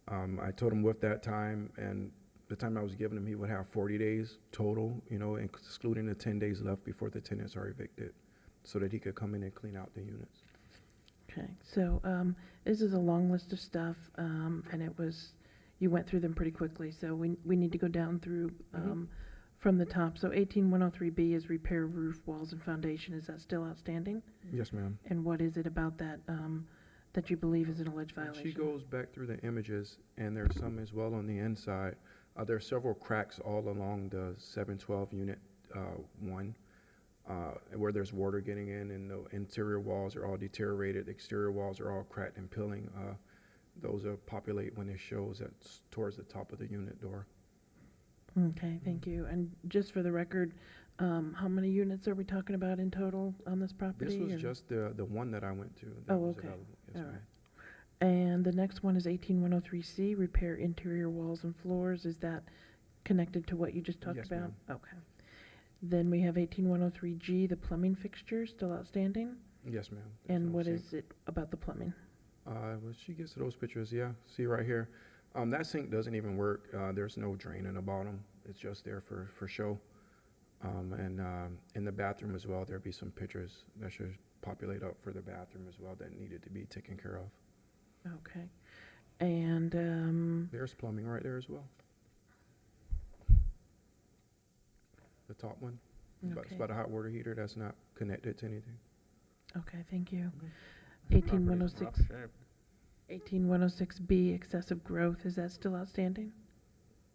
I told him with that time and the time I was giving him, he would have 40 days total, excluding the 10 days left before the tenants are evicted, so that he could come in and clean out the units. Okay, so this is a long list of stuff, and you went through them pretty quickly, so we need to go down through from the top. So 18103B is repair roof, walls, and foundation. Is that still outstanding? Yes, ma'am. And what is it about that that you believe is an alleged violation? She goes back through the images, and there's some as well on the inside. There are several cracks all along the 712 unit 1, where there's water getting in, and the interior walls are all deteriorated. The exterior walls are all cracked and peeling. Those populate when it shows towards the top of the unit door. Okay, thank you. And just for the record, how many units are we talking about in total on this property? This was just the one that I went to. Oh, okay. Yes, All ma'am. right. And the next one is 18103C, repair interior walls and floors. Is that connected to what you just talked Yes, about? ma'am. Okay. Then we have 18103G, the plumbing fixture, still outstanding? Yes, ma'am. And what is it about the plumbing? When she gets to those pictures, yeah, see right here. That sink doesn't even work. There's no drain in the bottom. It's just there for show. And in the bathroom as well, there'll be some pictures that should populate up for the bathroom as well that needed to be taken care of. Okay. And There's plumbing right there as well. The top one. But it's okay. about a hot water heater that's not connected to anything. Okay, thank you. Property's in rough 18106, shape. 18106B, excessive growth. Is that still outstanding?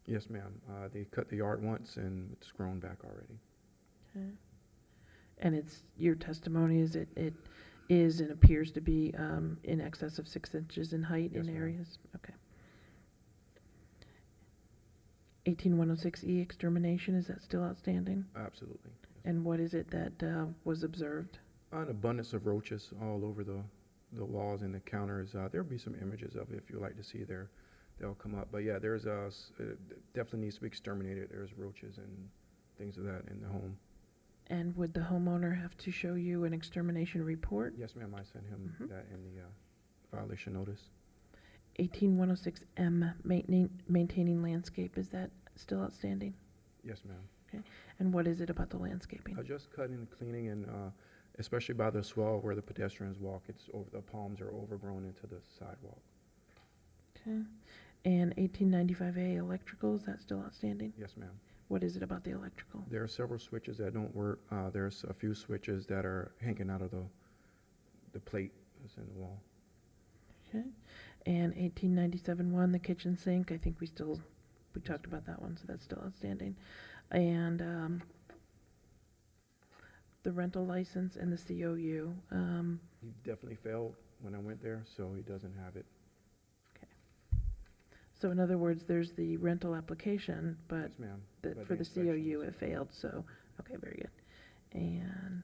Yes, ma'am. They cut the yard once and it's grown back already. Okay. And it's your testimony is it is and appears to be in excess of 6 inches in height Yes, in ma'am. areas? Okay. 18106E extermination, is that still outstanding? Absolutely. Yes. And what is it that was observed? An abundance of roaches all over the walls and the counters. There'll be some images of it if you'd like to see there. They'll come up. But yeah, there's definitely needs to be exterminated. There's roaches and things of that in the home. And would the homeowner have to show you an extermination report? Yes, ma'am. I sent him Mhm. that in the violation notice. 18106M, maintaining landscape, is that still outstanding? Yes, ma'am. And what is it about the landscaping? Just cutting and cleaning, and especially by the swell where the pedestrians walk, it's over, the palms are overgrown into the sidewalk. Okay. And 1895A electrical, is that still outstanding? Yes, ma'am. What is it about the electrical? There are several switches that don't work. There's a few switches that are hanging out of the plate that's in the wall. Okay. And 1897-1, the kitchen sink, I think we talked about that one, so that's still outstanding. And the rental license and the COU. He definitely failed when I went there, so he doesn't have it. So in other words, there's the rental application, but Yes, ma'am. that But for the inspection COU is- it failed, so, okay, very good. And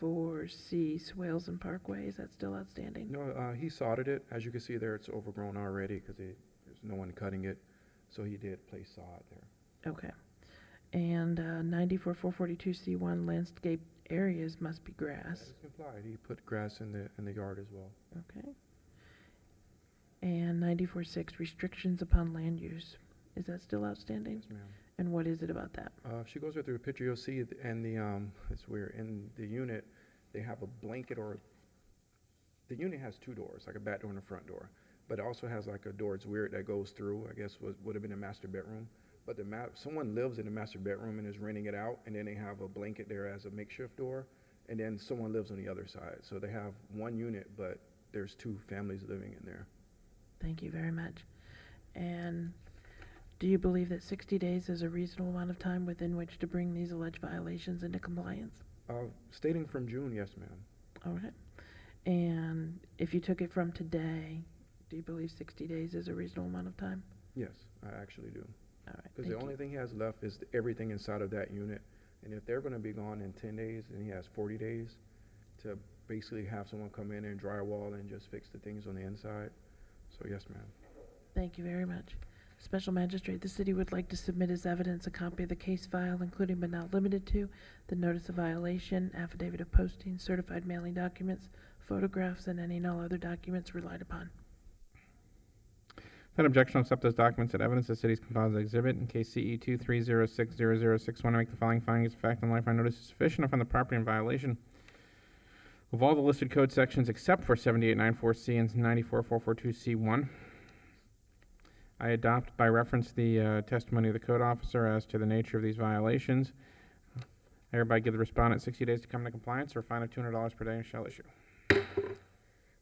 7894C, swales and parkway, is that still outstanding? No, he sodded it. As you can see there, it's overgrown already because there's no one cutting it. So he did place sod there. Okay. And 94442C1, landscape areas must be grass. That is complied. He put grass in the yard as well. Okay. And 94.6, restrictions upon land use. Is that still outstanding? Yes, ma'am. And what is it about that? If she goes through a picture, you'll see and it's weird, in the unit, they have a blanket, or the unit has two doors, like a back door and a front door. But it also has like a door, it's weird, that goes through, I guess would have been a master bedroom. But someone lives in the master bedroom and is renting it out, and then they have a blanket there as a makeshift door, and then someone lives on the other side. So they have one unit, but there's two families living in there. Thank you very much. And do you believe that 60 days is a reasonable amount of time within which to bring these alleged violations into compliance? Stating from June, yes, ma'am. All right. And if you took it from today, do you believe 60 days is a reasonable amount of time? Yes, I actually do. All right. Because the only thing he has left is everything inside of that unit. And if they're going to be gone in 10 days, then he has 40 days to basically have someone come in and drywall and just fix the things on the inside. So yes, ma'am. Thank you very much. Special Magistrate, the city would like to submit as evidence a copy of the case file, including but not limited to the notice of violation, affidavit of posting, certified mailing documents, photographs, and any and all other documents relied upon. Without objection, I'll accept those documents as evidence the city's compiled as exhibit. In case CE 2306006, want to make the following findings of fact and life on notice is sufficient to find the property in violation of all the listed code sections except for 7894C and 94442C1. I adopt by reference the testimony of the code officer as to the nature of these violations. I hereby give the respondent 60 days to come into compliance or a fine of $200 per day and shall issue.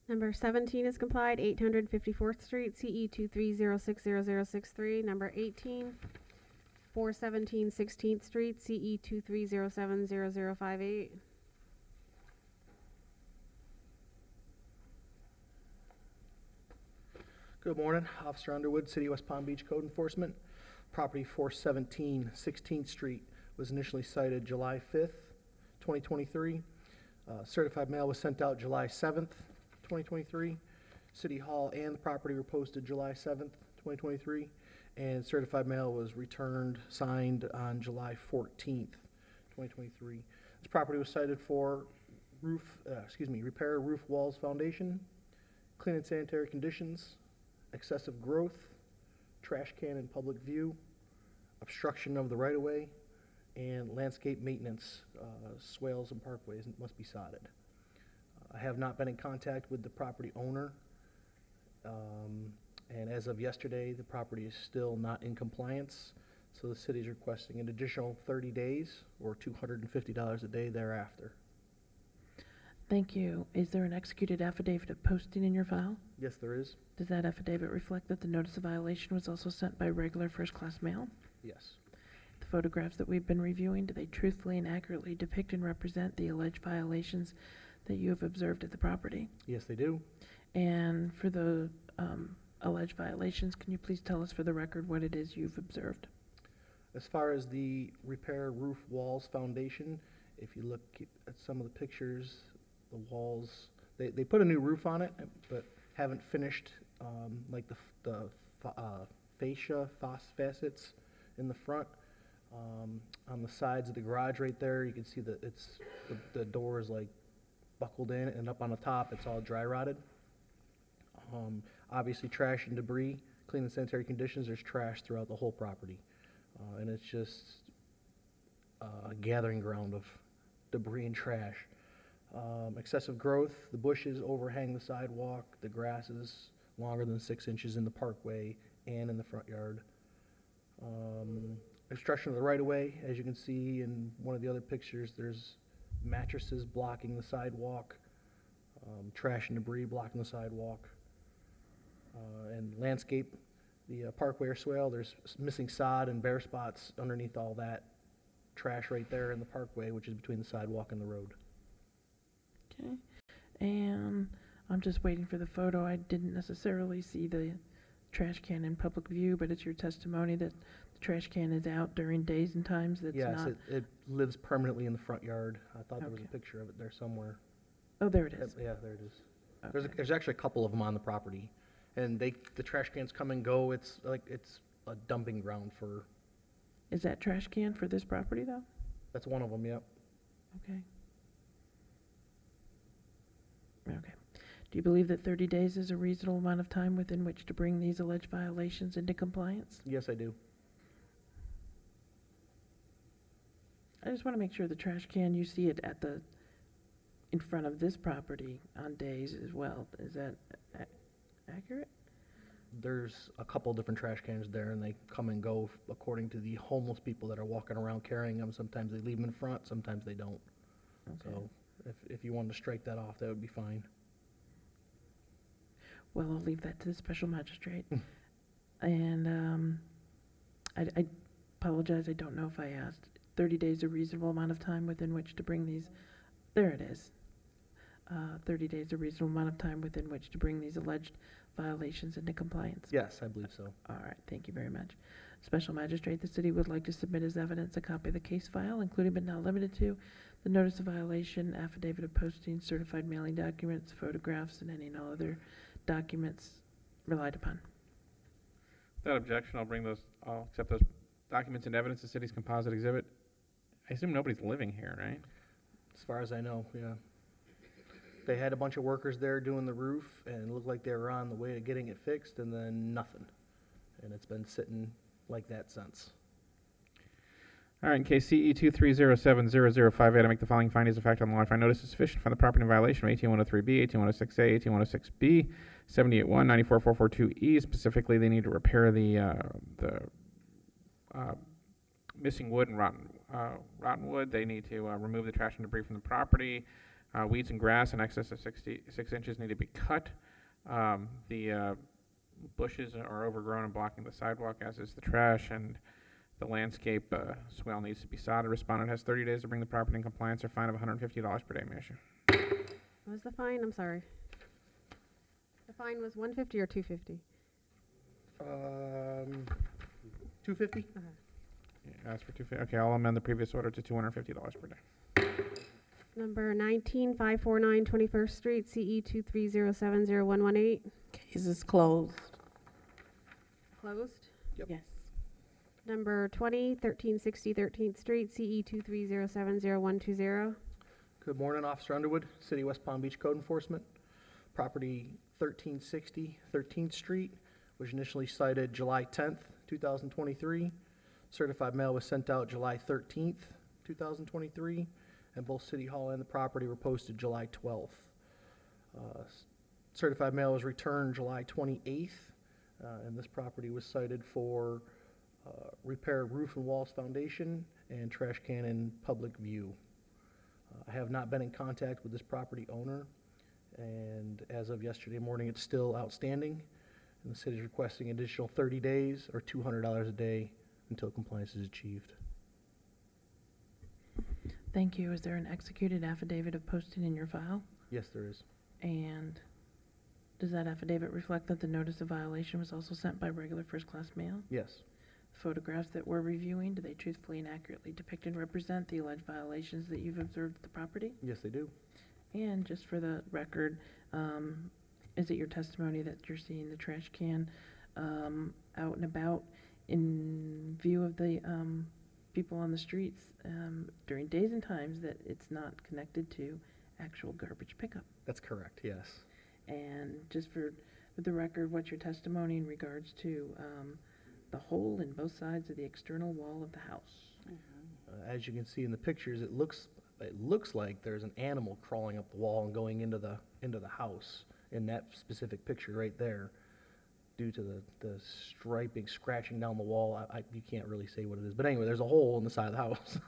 Number 17 is complied, 854th Street, CE 2306063. Number 18, 417 16th Street, CE 230700058. Good morning, Officer Underwood, City of West Palm Beach Code Enforcement. Property 417 16th Street was initially cited July 5th, 2023. Certified mail was sent out July 7th, 2023. City Hall and the property were posted July 7th, 2023. And certified mail was returned, signed on July 14th, 2023. This property was cited for repair roof walls foundation, clean and sanitary conditions, excessive growth, trash can in public view, obstruction of the right-of-way, and landscape maintenance, swales and parkways must be sodded. I have not been in contact with the property owner, and as of yesterday, the property is still not in compliance, so the city is requesting an additional 30 days or $250 a day thereafter. Thank you. Is there an executed affidavit of posting in your file? Yes, there is. Does that affidavit reflect that the notice of violation was also sent by regular first-class mail? Yes. The photographs that we've been reviewing, do they truthfully and accurately depict and represent the alleged violations that you have observed at the property? Yes, they do. And for the alleged violations, can you please tell us for the record what it is you've observed? As far as the repair roof walls foundation, if you look at some of the pictures, the walls, they put a new roof on it, but haven't finished, like facets in the front. On the sides of the garage right there, you can see that the door is like buckled in, and up on the top, it's all dry rotted. Obviously trash and debris, clean and sanitary conditions, there's trash throughout the whole property. And it's just a gathering ground of debris and trash. Excessive growth, the bushes overhang the sidewalk, the grass is longer than 6 inches in the parkway and in the front yard. Obstruction of the right-of-way, as you can see in one of the other pictures, there's mattresses blocking the sidewalk, trash and debris blocking the sidewalk. And landscape, the parkway or swale, there's missing sod and bare spots underneath all that trash right there in the parkway, which is between the sidewalk and the road. Okay. And I'm just waiting for the photo. I didn't necessarily see the trash can in public view, but it's your testimony that the trash can is out during days and times that's Yes, not... it lives permanently in the front yard. I thought there was a Okay. picture of it there somewhere. Oh, there it is. Yeah, there it is. Okay. There's actually a couple of them on the property, and the trash cans come and go. It's a dumping ground for, Is that trash can for this property, though? that's one of them, yep. Okay. Okay. Do you believe that 30 days is a reasonable amount of time within which to bring these alleged violations into compliance? Yes, I do. I just want to make sure the trash can, you see it in front of this property on days as well. Is that accurate? There's a couple different trash cans there, and they come and go according to the homeless people that are walking around carrying them. Sometimes they leave them in front, sometimes they don't. Okay. So if you wanted to strike that off, that would be fine. Well, I'll leave that to the special magistrate. And I apologize, I don't know if I asked. 30 days a reasonable amount of time within which to bring these, there it is. 30 days a reasonable amount of time within which to bring these alleged violations into compliance. Yes, I believe so. All right, thank you very much. Special Magistrate, the city would like to submit as evidence a copy of the case file, including but not limited to the notice of violation, affidavit of posting, certified mailing documents, photographs, and any and all other documents relied upon. Without objection, I'll accept those documents and evidence, the city's composite exhibit. I assume nobody's living here, right? As far as I know, yeah. They had a bunch of workers there doing the roof, and it looked like they were on the way to getting it fixed, and then nothing. And it's been sitting like that since. All right, in case CE 2307005, I make the following findings of fact on the law. If I notice is sufficient for the property in violation of 18103B, 18106A, 18106B, 781, 94442E. Specifically, they need to repair the missing wood and rotten wood. They need to remove the trash and debris from the property. Weeds and grass in excess of 66 inches need to be cut. The bushes are overgrown and blocking the sidewalk, as is the trash, and the landscape swale needs to be sodded. Respondent has 30 days to bring the property in compliance or fine of $150 per day, Mayor. What was the fine? I'm sorry. The fine was $150 or $250? $250? Ask for $250. Okay, I'll amend the previous order to $250 per day. Number 19549 21st Street, CE 2307018. Case is closed. Closed. Yes. Number 20 1360 13th Street, CE 2307020. Good morning, Officer Underwood, City of West Palm Beach Code Enforcement. Property 1360 13th Street was initially cited July 10th, 2023. Certified mail was sent out July 13th, 2023, and both City Hall and the property were posted July 12th. Certified mail was returned July 28th, and this property was cited for repair roof and walls foundation and trash can in public view. I have not been in contact with this property owner, and as of yesterday morning, it's still outstanding, and the city is requesting an additional 30 days or $200 a day until compliance is achieved. Thank you. Is there an executed affidavit of posting in your file? Yes, there is. And does that affidavit reflect that the notice of violation was also sent by regular first-class mail? Yes. Photographs that we're reviewing, do they truthfully and accurately depict and represent the alleged violations that you've observed at the property? Yes, they do. And just for the record, is it your testimony that you're seeing the trash can out and about in view of the people on the streets during days and times that it's not connected to actual garbage pickup? That's correct, yes. And just for the record, what's your testimony in regards to the hole in both sides of the external wall of the house? As you can see in the pictures, it looks like there's an animal crawling up the wall and going into the house in that specific picture right there. Due to the striping, scratching down the wall, you can't really say what it is. But anyway, there's a hole in the side of the house.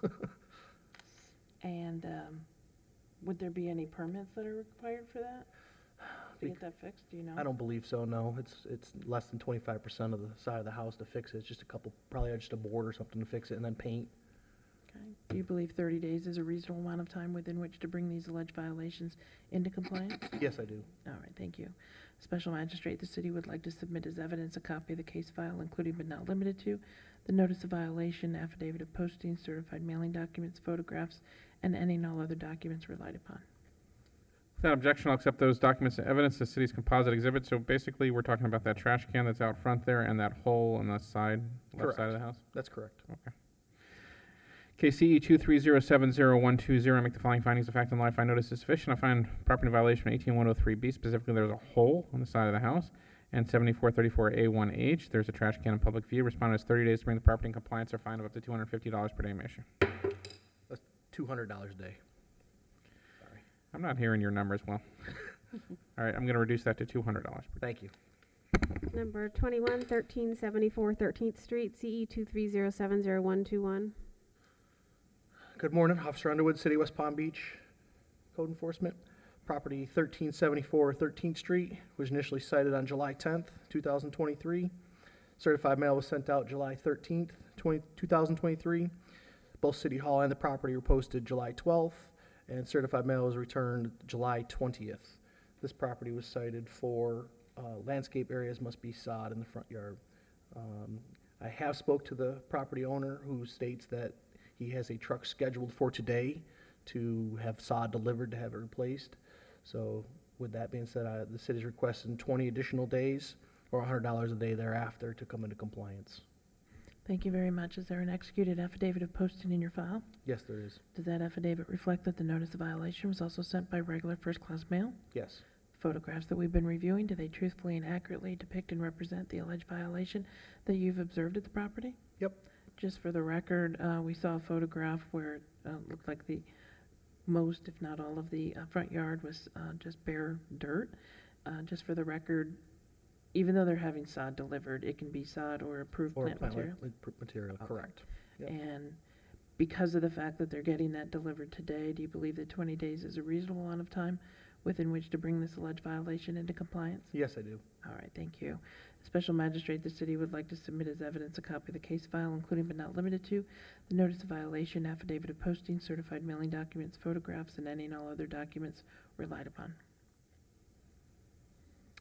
And would there be any permits that are required for that? To get that fixed, do you know? I don't believe so, no. It's less than 25% of the side of the house to fix it. It's just a couple, probably just a board or something to fix it, and then paint. Okay. Do you believe 30 days is a reasonable amount of time within which to bring these alleged violations into compliance? Yes, I do. All right, thank you. Special Magistrate, the city would like to submit as evidence a copy of the case file, including but not limited to the notice of violation, affidavit of posting, certified mailing documents, photographs, and any and all other documents relied upon. Without objection, I'll accept those documents and evidence as city's composite exhibit. So basically, we're talking about that trash can that's out front there and that hole on the side, left side of the house? That's correct. Okay. KCE 2307012, make the following findings of fact and law. I find notice is sufficient. I find property violation 18103B. Specifically, there's a hole on the side of the house. And 7434A1H, there's a trash can in public view. Respondent has 30 days to bring the property in compliance or fine of up to $250 per day measure. That's $200 a day. I'm not hearing your numbers well. All right, I'm going to reduce that to $200 per day. Thank you. Number 21, 1374 13th Street, CE 2307021. Good morning, Officer Underwood, City of West Palm Beach, Code Enforcement. Property 1374 13th Street was initially cited on July 10th, 2023. Certified mail was sent out July 13th, 2023. Both City Hall and the property were posted July 12th, and certified mail was returned July 20th. This property was cited for landscape areas must be sod in the front yard. I have spoke to the property owner, who states that he has a truck scheduled for today to have sod delivered to have it replaced. So with that being said, the city's requesting 20 additional days or $100 a day thereafter to come into compliance. Thank you very much. Is there an executed affidavit of posting in your file? Yes, there is. Does that affidavit reflect that the notice of violation was also sent by regular first-class mail? Yes. Photographs that we've been reviewing, do they truthfully and accurately depict and represent the alleged violation that you've observed at the property? Yep. Just for the record, we saw a photograph where it looked like the most, if not all, of the front yard was just bare dirt. Just for the record, even though they're having sod delivered, it can be sod or approved plant material. Material, Okay. correct. Yep. And because of the fact that they're getting that delivered today, do you believe that 20 days is a reasonable amount of time within which to bring this alleged violation into compliance? Yes, I do. All right, thank you. Special Magistrate, the city would like to submit as evidence a copy of the case file, including but not limited to the notice of violation, affidavit of posting, certified mailing documents, photographs, and any and all other documents relied upon.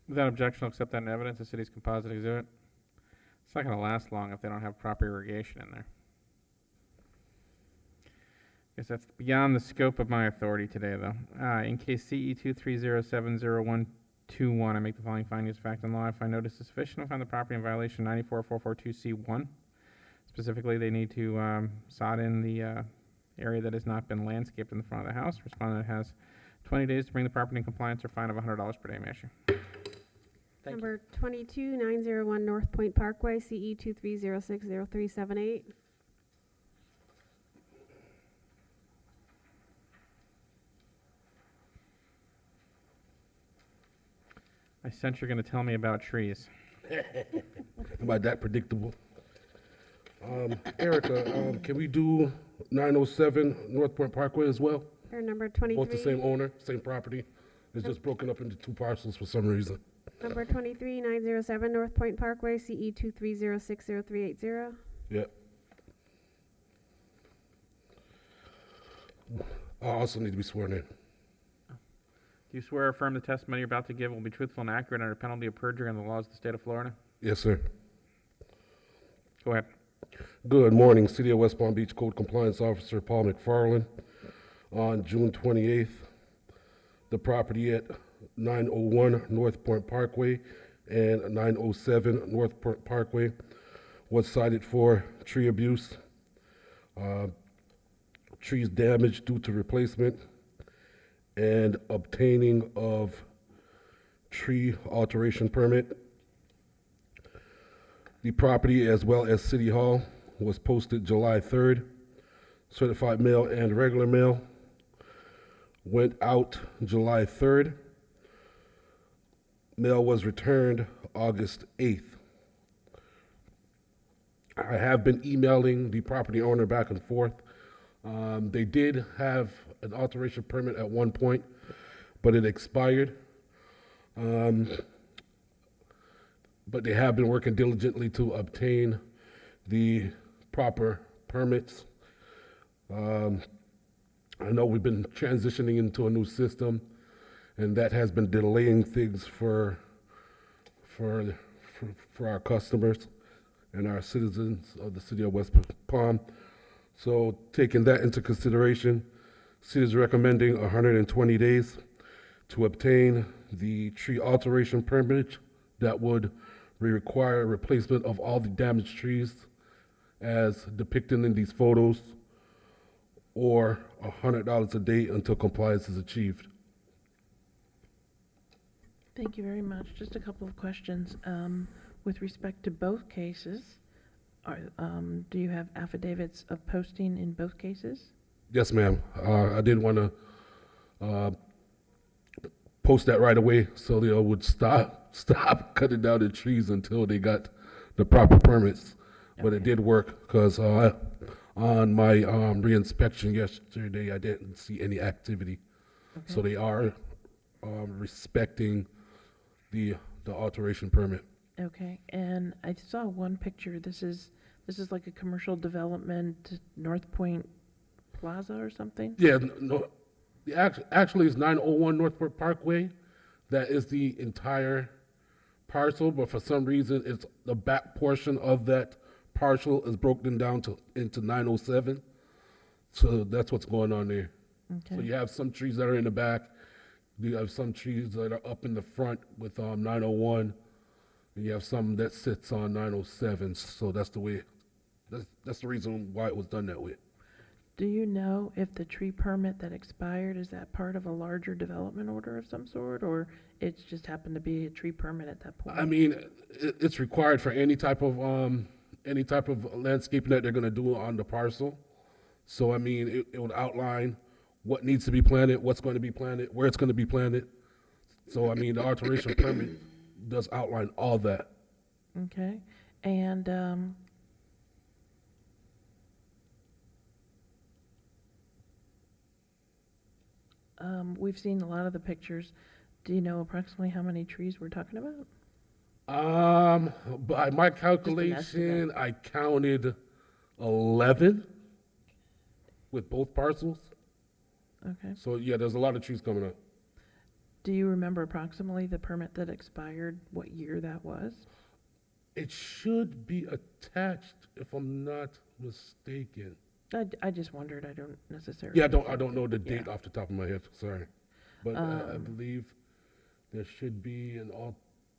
Without objection, I'll accept that in evidence as city's composite exhibit. It's not going to last long if they don't have proper irrigation in there. Guess that's beyond the scope of my authority today, though. In case CE 2307012, I make the following findings of fact and law. If I notice is sufficient, I find the property in violation 94442C1. Specifically, they need to sod in the area that has not been landscaped in the front of the house. Respondent has 20 days to bring the property in compliance or fine of $100 per day measure. Thank you. Number 22901 North Point Parkway, CE 230600378. I sense you're going to tell me about trees. About that predictable. Erica, can we do 907 North Point Parkway as well? Or number 23. Both the same owner, same property. It's just broken up into two parcels for some reason. Number 23907 North Point Parkway, CE 230600380. Yeah. I also need to be sworn in. Do you swear or affirm the testimony you're about to give will be truthful and accurate under penalty of perjury and the laws of the state of Florida? Yes, sir. Go ahead. Good morning, City of West Palm Beach Code Compliance Officer Paul McFarland. On June 28th, the property at 901 North Point Parkway and 907 North Point Parkway was cited for tree abuse, trees damaged due to replacement, and obtaining of tree alteration permit. The property, as well as City Hall, was posted July 3rd. Certified mail and regular mail went out July 3rd. Mail was returned August 8th. I have been emailing the property owner back and forth. They did have an alteration permit at one point, but it expired. But they have been working diligently to obtain the proper permits. I know we've been transitioning into a new system, and that has been delaying things for our customers and our citizens of the city of West Palm. So taking that into consideration, city is recommending 120 days to obtain the tree alteration permit that would require replacement of all the damaged trees as depicted in these photos, or $100 a day until compliance is achieved. Thank you very much. Just a couple of questions. With respect to both cases, do you have affidavits of posting in both cases? Yes, ma'am. I did want to post that right away so they would stop cutting down the trees until they got the proper permits. But it did work because on my re-inspection yesterday, I didn't see any activity. Okay. So they are respecting the alteration permit. Okay, and I saw one picture. This is like a commercial development, North Point Plaza or something? Yeah, no, actually it's 901 Northport Parkway. That is the entire parcel, but for some reason, it's the back portion of that parcel is broken down into 907. So that's what's going on there. Okay. So you have some trees that are in the back. You have some trees that are up in the front with 901. And you have some that sits on 907. So that's the way, that's the reason why it was done that way. Do you know if the tree permit that expired, is that part of a larger development order of some sort, or it's just happened to be a tree permit at that point? I mean, it's required for any type of landscaping that they're going to do on the parcel. So I mean, it would outline what needs to be planted, what's going to be planted, where it's going to be planted. So I mean, the alteration permit does outline all that. Okay, and we've seen a lot of the pictures. Do you know approximately how many trees we're talking about? By my calculation, I counted 11 with both parcels. Okay. So yeah, there's a lot of trees coming up. Do you remember approximately the permit that expired, what year that was? It should be attached, if I'm not mistaken. I just wondered. I don't necessarily. Yeah, I don't know the date off the top of my head. Sorry, but I believe there should be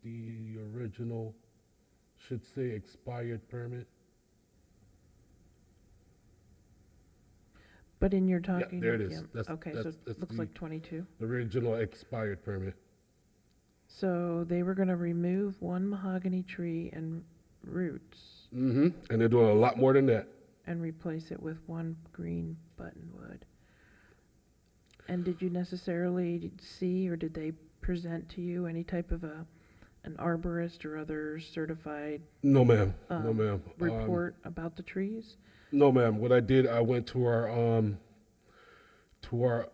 the original should say expired permit. But in your talking, there it is. Yeah. Okay, so it looks like 22. The original expired permit. So they were going to remove one mahogany tree and roots. Mm-hmm. And they're doing a lot more than that. And replace it with one green buttonwood. And did you necessarily see, or did they present to you any type of an arborist or other certified? No, ma'am. No, ma'am. Report about the trees? No, ma'am. What I did, I went to our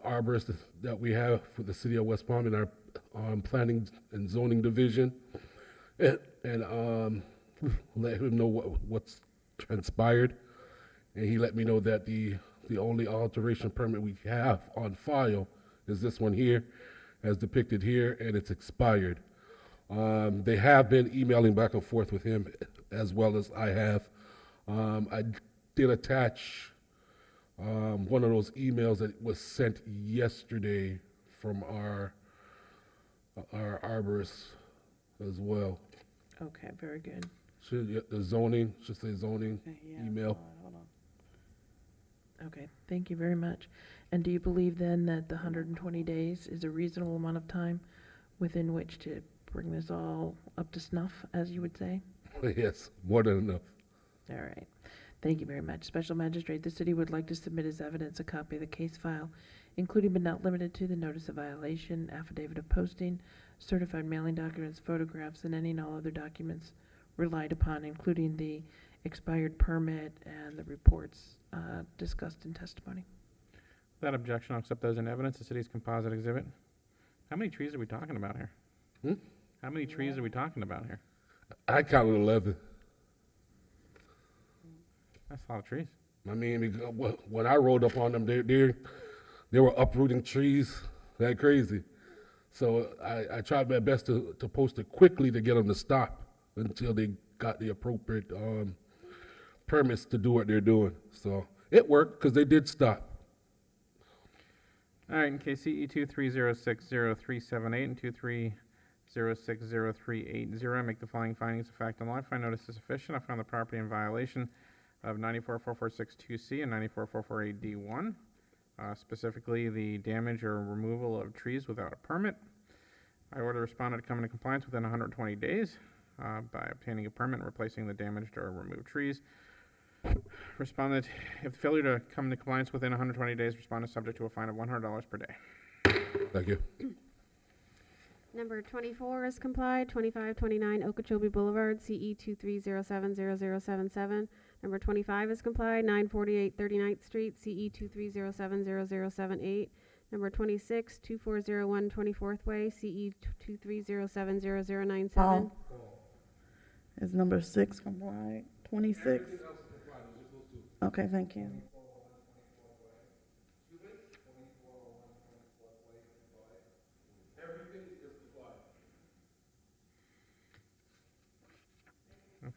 arborist that we have for the city of West Palm in our planning and zoning division, and let him know what's transpired, and he let me know that the The only alteration permit we have on file is this one here, as depicted here, and it's expired. They have been emailing back and forth with him as well as I have. I did attach one of those emails that was sent yesterday from our arborist as well. Okay, very good. The zoning, should say zoning Okay, yeah, email. hold on. Okay, thank you very much. And do you believe then that the 120 days is a reasonable amount of time within which to bring this all up to snuff, as you would say? Yes, more than enough. All right. Thank you very much. Special Magistrate, the city would like to submit as evidence a copy of the case file, including but not limited to the notice of violation, affidavit of posting, certified mailing documents, photographs, and any and all other documents relied upon, including the expired permit and the reports discussed in testimony. Without objection, I'll accept those in evidence. The city's composite exhibit. How many trees are we talking about here? Hmm? How many trees are we talking about here? I counted 11. That's a lot of trees. I mean, when I rode up on them, they were uprooting trees like crazy. So I tried my best to post it quickly to get them to stop until they got the appropriate permits to do what they're doing. So it worked because they did stop. All right, in case CE 2306038 and 230603880, I make the following findings of fact and law. I find notice is sufficient. I found the property in violation of 944462C and 94448D1, specifically the damage or removal of trees without a permit. I order the respondent to come into compliance within 120 days by obtaining a permit and replacing the damaged or removed trees. Respondent, if failure to come into compliance within 120 days, respondent is subject to a fine of $100 per day. Thank you. Number 24 is complied. 2529 Okeechobee Boulevard, CE 230700077. Number 25 is complied. 948 39th Street, CE 230700078. Number 26 2401 24th Way, CE 230700097. Is number 6 complied? 26? Okay, thank you.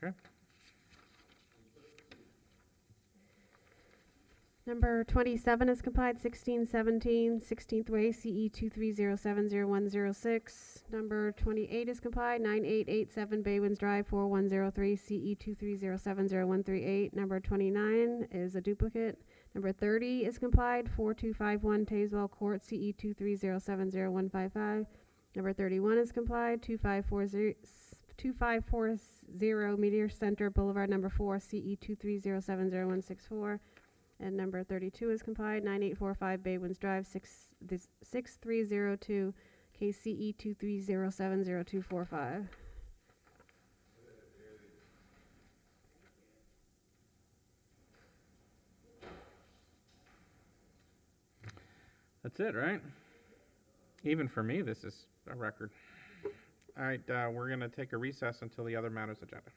Okay. Number 27 is complied. 1617 16th Way, CE 230700106. Number 28 is complied. 9887 Baywinds Drive, 4103, CE 230700138. Number 29 is a duplicate. Number 30 is complied. 4251 Tazewell Court, CE 230700155. Number 31 is complied. 2540 Meteor Center Boulevard, number 4, CE 230700164. And number 32 is complied. 9845 Baywinds Drive, 6302, KCE 230700245. That's it, right? Even for me, this is a record. All right, we're going to take a recess until the other matters agenda.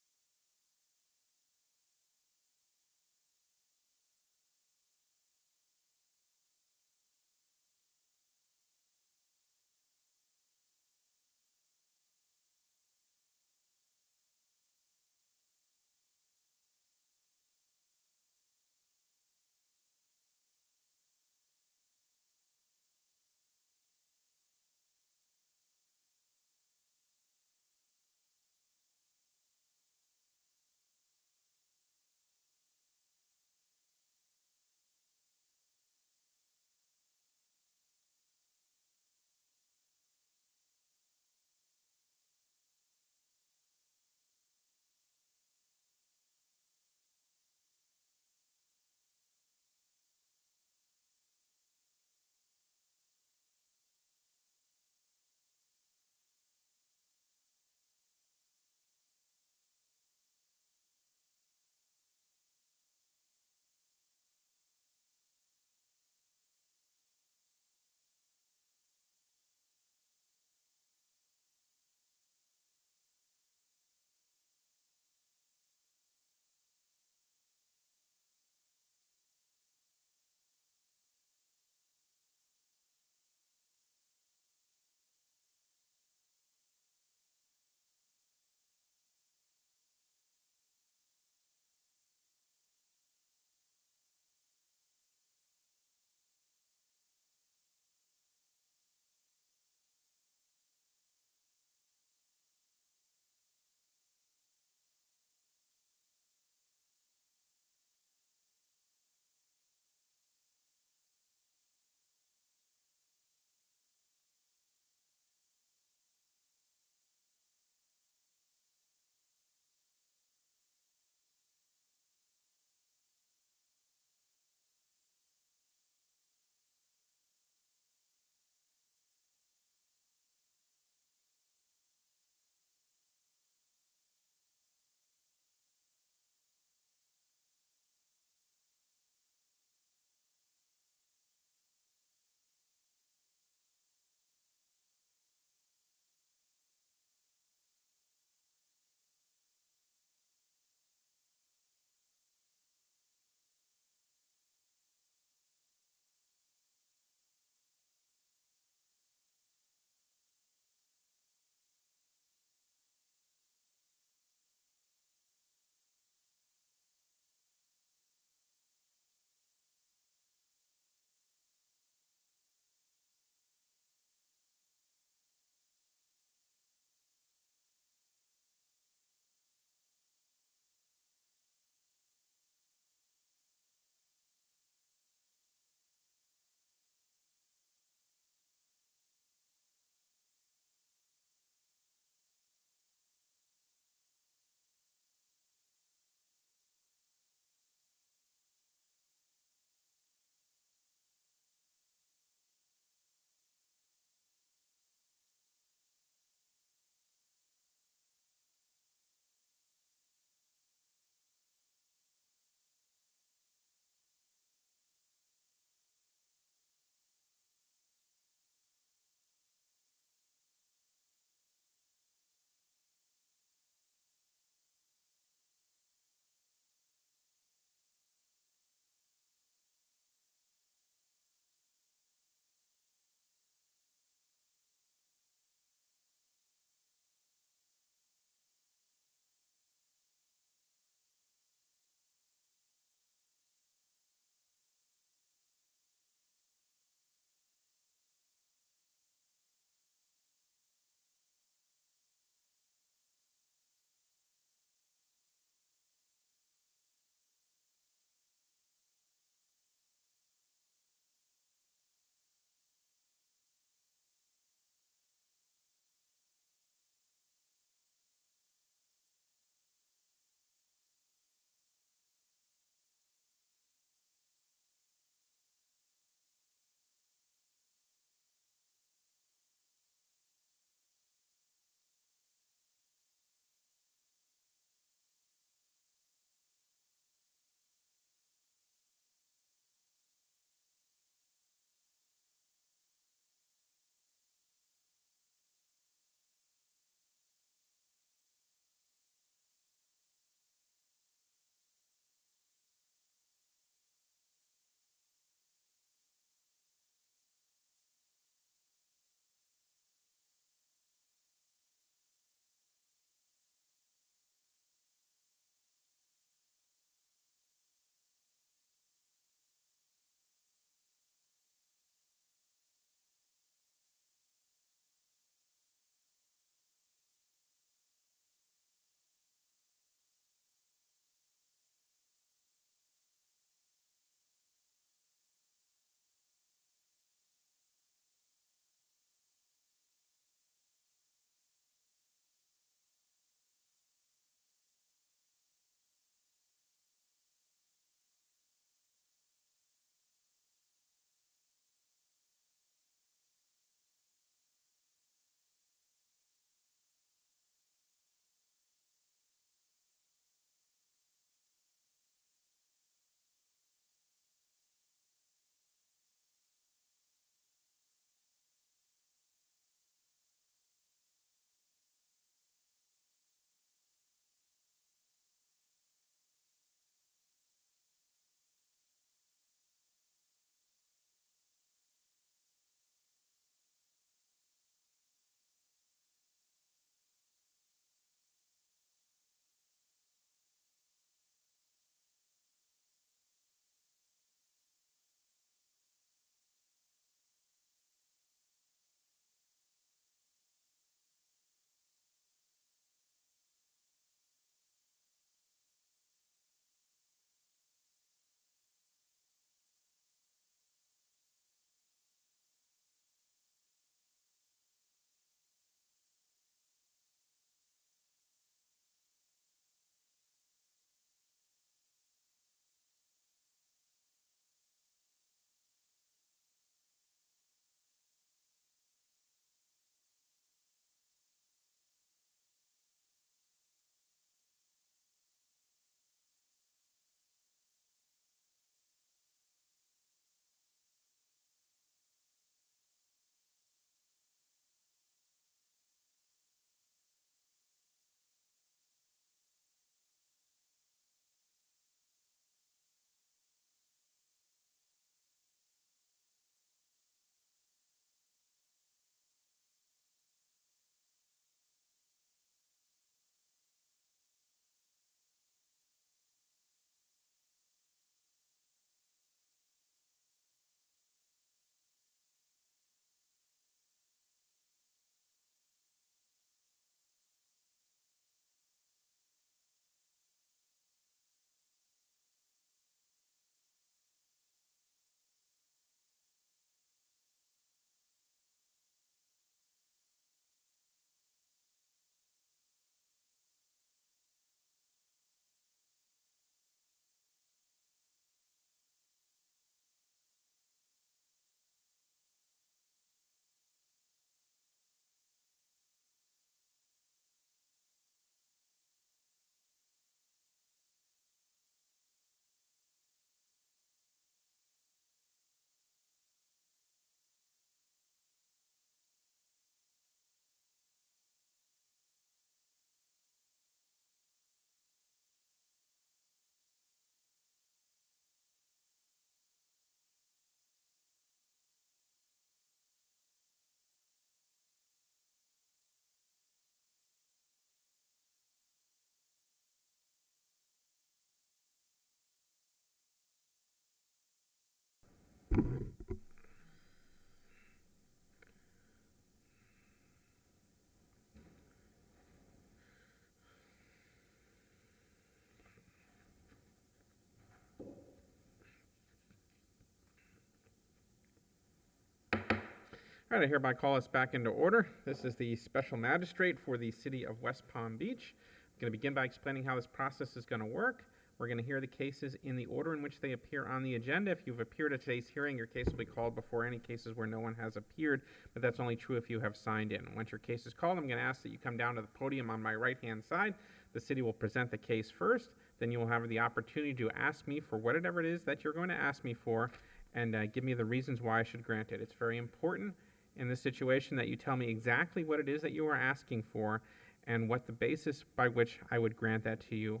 All right, I hereby call us back into order. This is the special magistrate for the city of West Palm Beach. I'm going to begin by explaining how this process is going to work. We're going to hear the cases in the order in which they appear on the agenda. If you've appeared at today's hearing, your case will be called before any cases where no one has appeared, but that's only true if you have signed in. Once your case is called, I'm going to ask that you come down to the podium on my right-hand side. The city will present the case first. Then you will have the opportunity to ask me for whatever it is that you're going to ask me for, and give me the reasons why I should grant it. It's very important in this situation that you tell me exactly what it is that you are asking for and what the basis by which I would grant that to you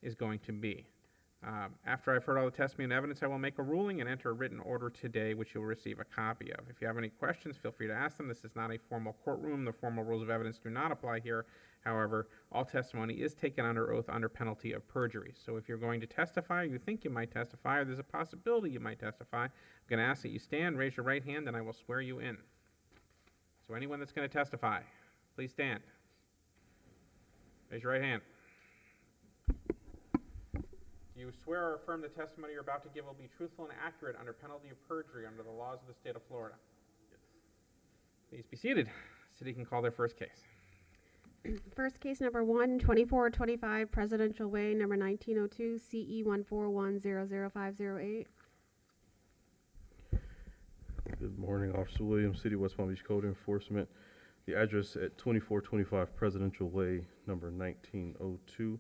is going to be. After I've heard all the testimony and evidence, I will make a ruling and enter a written order today, which you'll receive a copy of. If you have any questions, feel free to ask them. This is not a formal courtroom. The formal rules of evidence do not apply here. However, all testimony is taken under oath under penalty of perjury. So if you're going to testify, or you think you might testify, or there's a possibility you might testify, I'm going to ask that you stand, raise your right hand, and I will swear you in. So anyone that's going to testify, please stand. Raise your right hand. Do you swear or affirm the testimony you're about to give will be truthful and accurate under penalty of perjury under the laws of the state of Florida? Yes. Please be seated. City can call their first case. First case number 12425 Presidential Way, number 1902, CE 141000508. Good morning, Officer Williams, City of West Palm Beach Code Enforcement. The address at 2425 Presidential Way, number 1902,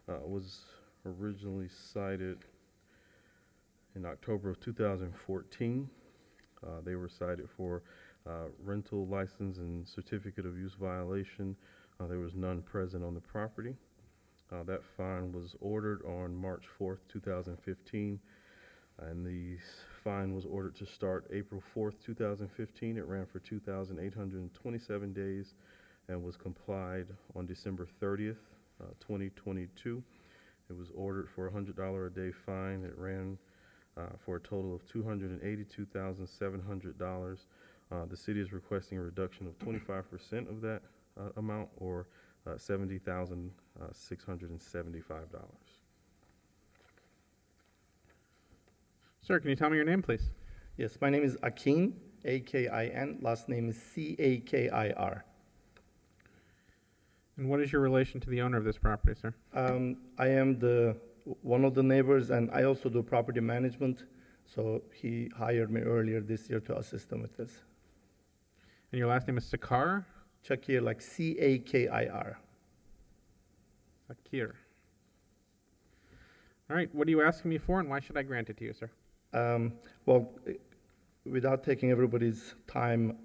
was originally cited in October of 2014. They were cited for rental license and certificate of use violation. There was none present on the property. That fine was ordered on March 4th, 2015, and the fine was ordered to start April 4th, 2015. It ran for 2,827 days and was complied on December 30th, 2022. It was ordered for a $100 a day fine. It ran for a total of $282,700. The city is requesting a reduction of 25% of that amount, or $70,675. Sir, can you tell me your name, please? Yes, my name is Akin, A-K-I-N. Last name is C-A-K-I-R. And what is your relation to the owner of this property, sir? I am one of the neighbors, and I also do property management. So he hired me earlier this year to assist him with this. And your last name is Sakar? Shakir, like C-A-K-I-R. Sakir. All right, what are you asking me for, and why should I grant it to you, sir? Well, without taking everybody's time,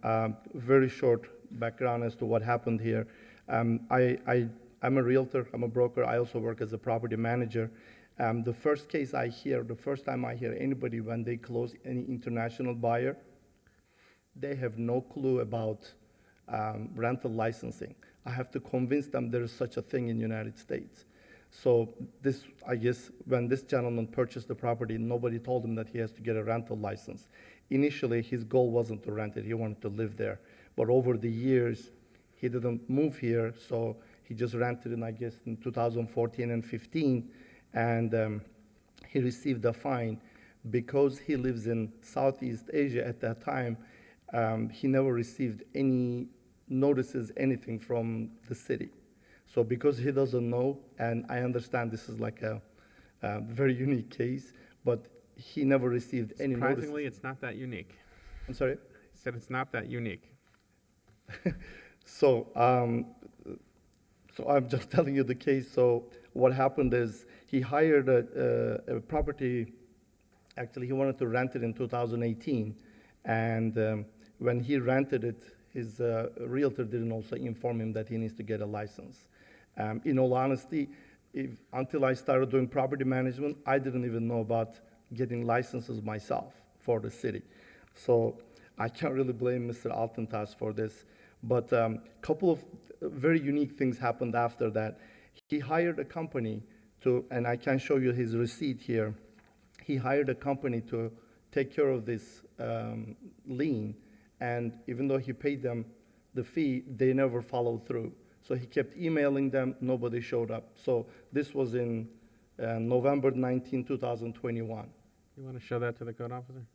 very short background as to what happened here. I'm a realtor, I'm a broker, I also work as a property manager. The first time I hear anybody when they close any international buyer, they have no clue about rental licensing. I have to convince them there is such a thing in the United States. So this, I guess, when this gentleman purchased the property, nobody told him that he has to get a rental license. Initially, his goal wasn't to rent it, he wanted to live there. But over the years, he didn't move here, so he just rented it, I guess, in 2014 and 15, and he received a fine. Because he lives in Southeast Asia at that time, he never received any notices, anything from the city. So because he doesn't know, and I understand this is like a very unique case, but he never received any notices. Surprisingly, it's not that unique. I'm sorry? He said it's not that unique. So I'm just telling you the case. So what happened is he hired a property. Actually, he wanted to rent it in 2018, and when he rented it, his realtor didn't also inform him that he needs to get a license. In all honesty, until I started doing property management, I didn't even know about getting licenses myself for the city. So I can't really blame Mr. Altentas for this. But a couple of very unique things happened after that. He hired a company to, and I can show you his receipt here. He hired a company to take care of this lien, and even though he paid them the fee, they never followed through. So he kept emailing them, nobody showed up. So this was in November 19, 2021. You want to show that to the code officer?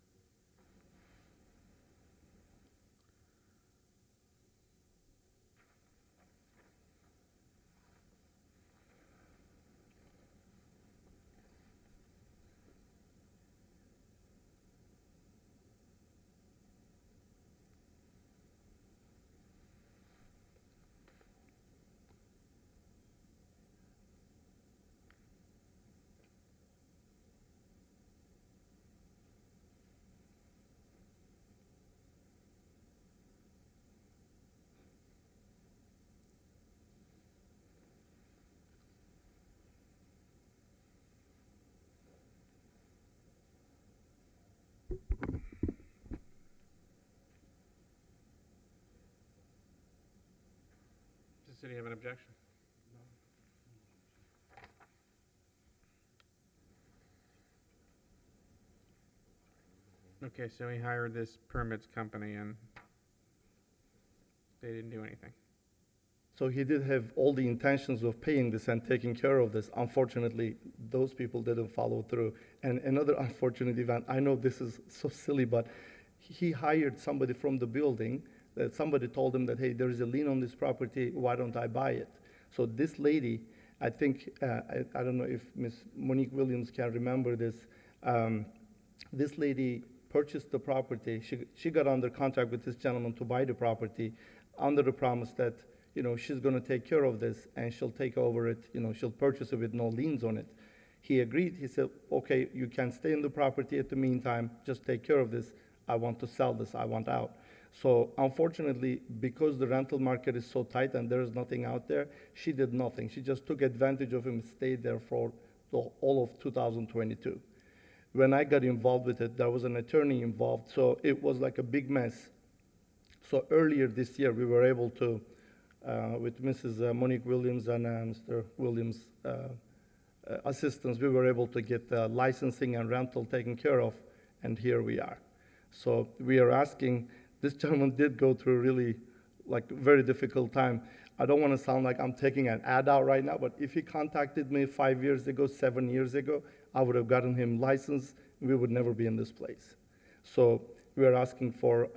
city have an objection? Okay, so he hired this permits company and they didn't do anything. So he did have all the intentions of paying this and taking care of this. Unfortunately, those people didn't follow through. And another unfortunate event, I know this is so silly, but he hired somebody from the building, that somebody told him that, hey, there is a lien on this property, why don't I buy it? So this lady, I think, I don't know if Ms. Monique Williams can remember this. This lady purchased the property. She got under contract with this gentleman to buy the property under the promise that, you know, she's going to take care of this and she'll take over it, you know, she'll purchase it with no liens on it. He agreed. He said, okay, you can stay in the property at the meantime, just take care of this. I want to sell this, I want out. So unfortunately, because the rental market is so tight and there's nothing out there, she did nothing. She just took advantage of him, stayed there for all of 2022. When I got involved with it, there was an attorney involved, so it was like a big mess. So earlier this year, we were able to, with Mrs. Monique Williams and Mr. Williams' assistance, we were able to get the licensing and rental taken care of, and here we are. So we are asking, this gentleman did go through really like very difficult time. I don't want to sound like I'm taking an ad out right now, but if he contacted me 5 years ago, 7 years ago, I would have gotten him licensed, and we would never be in this place. So we are asking for,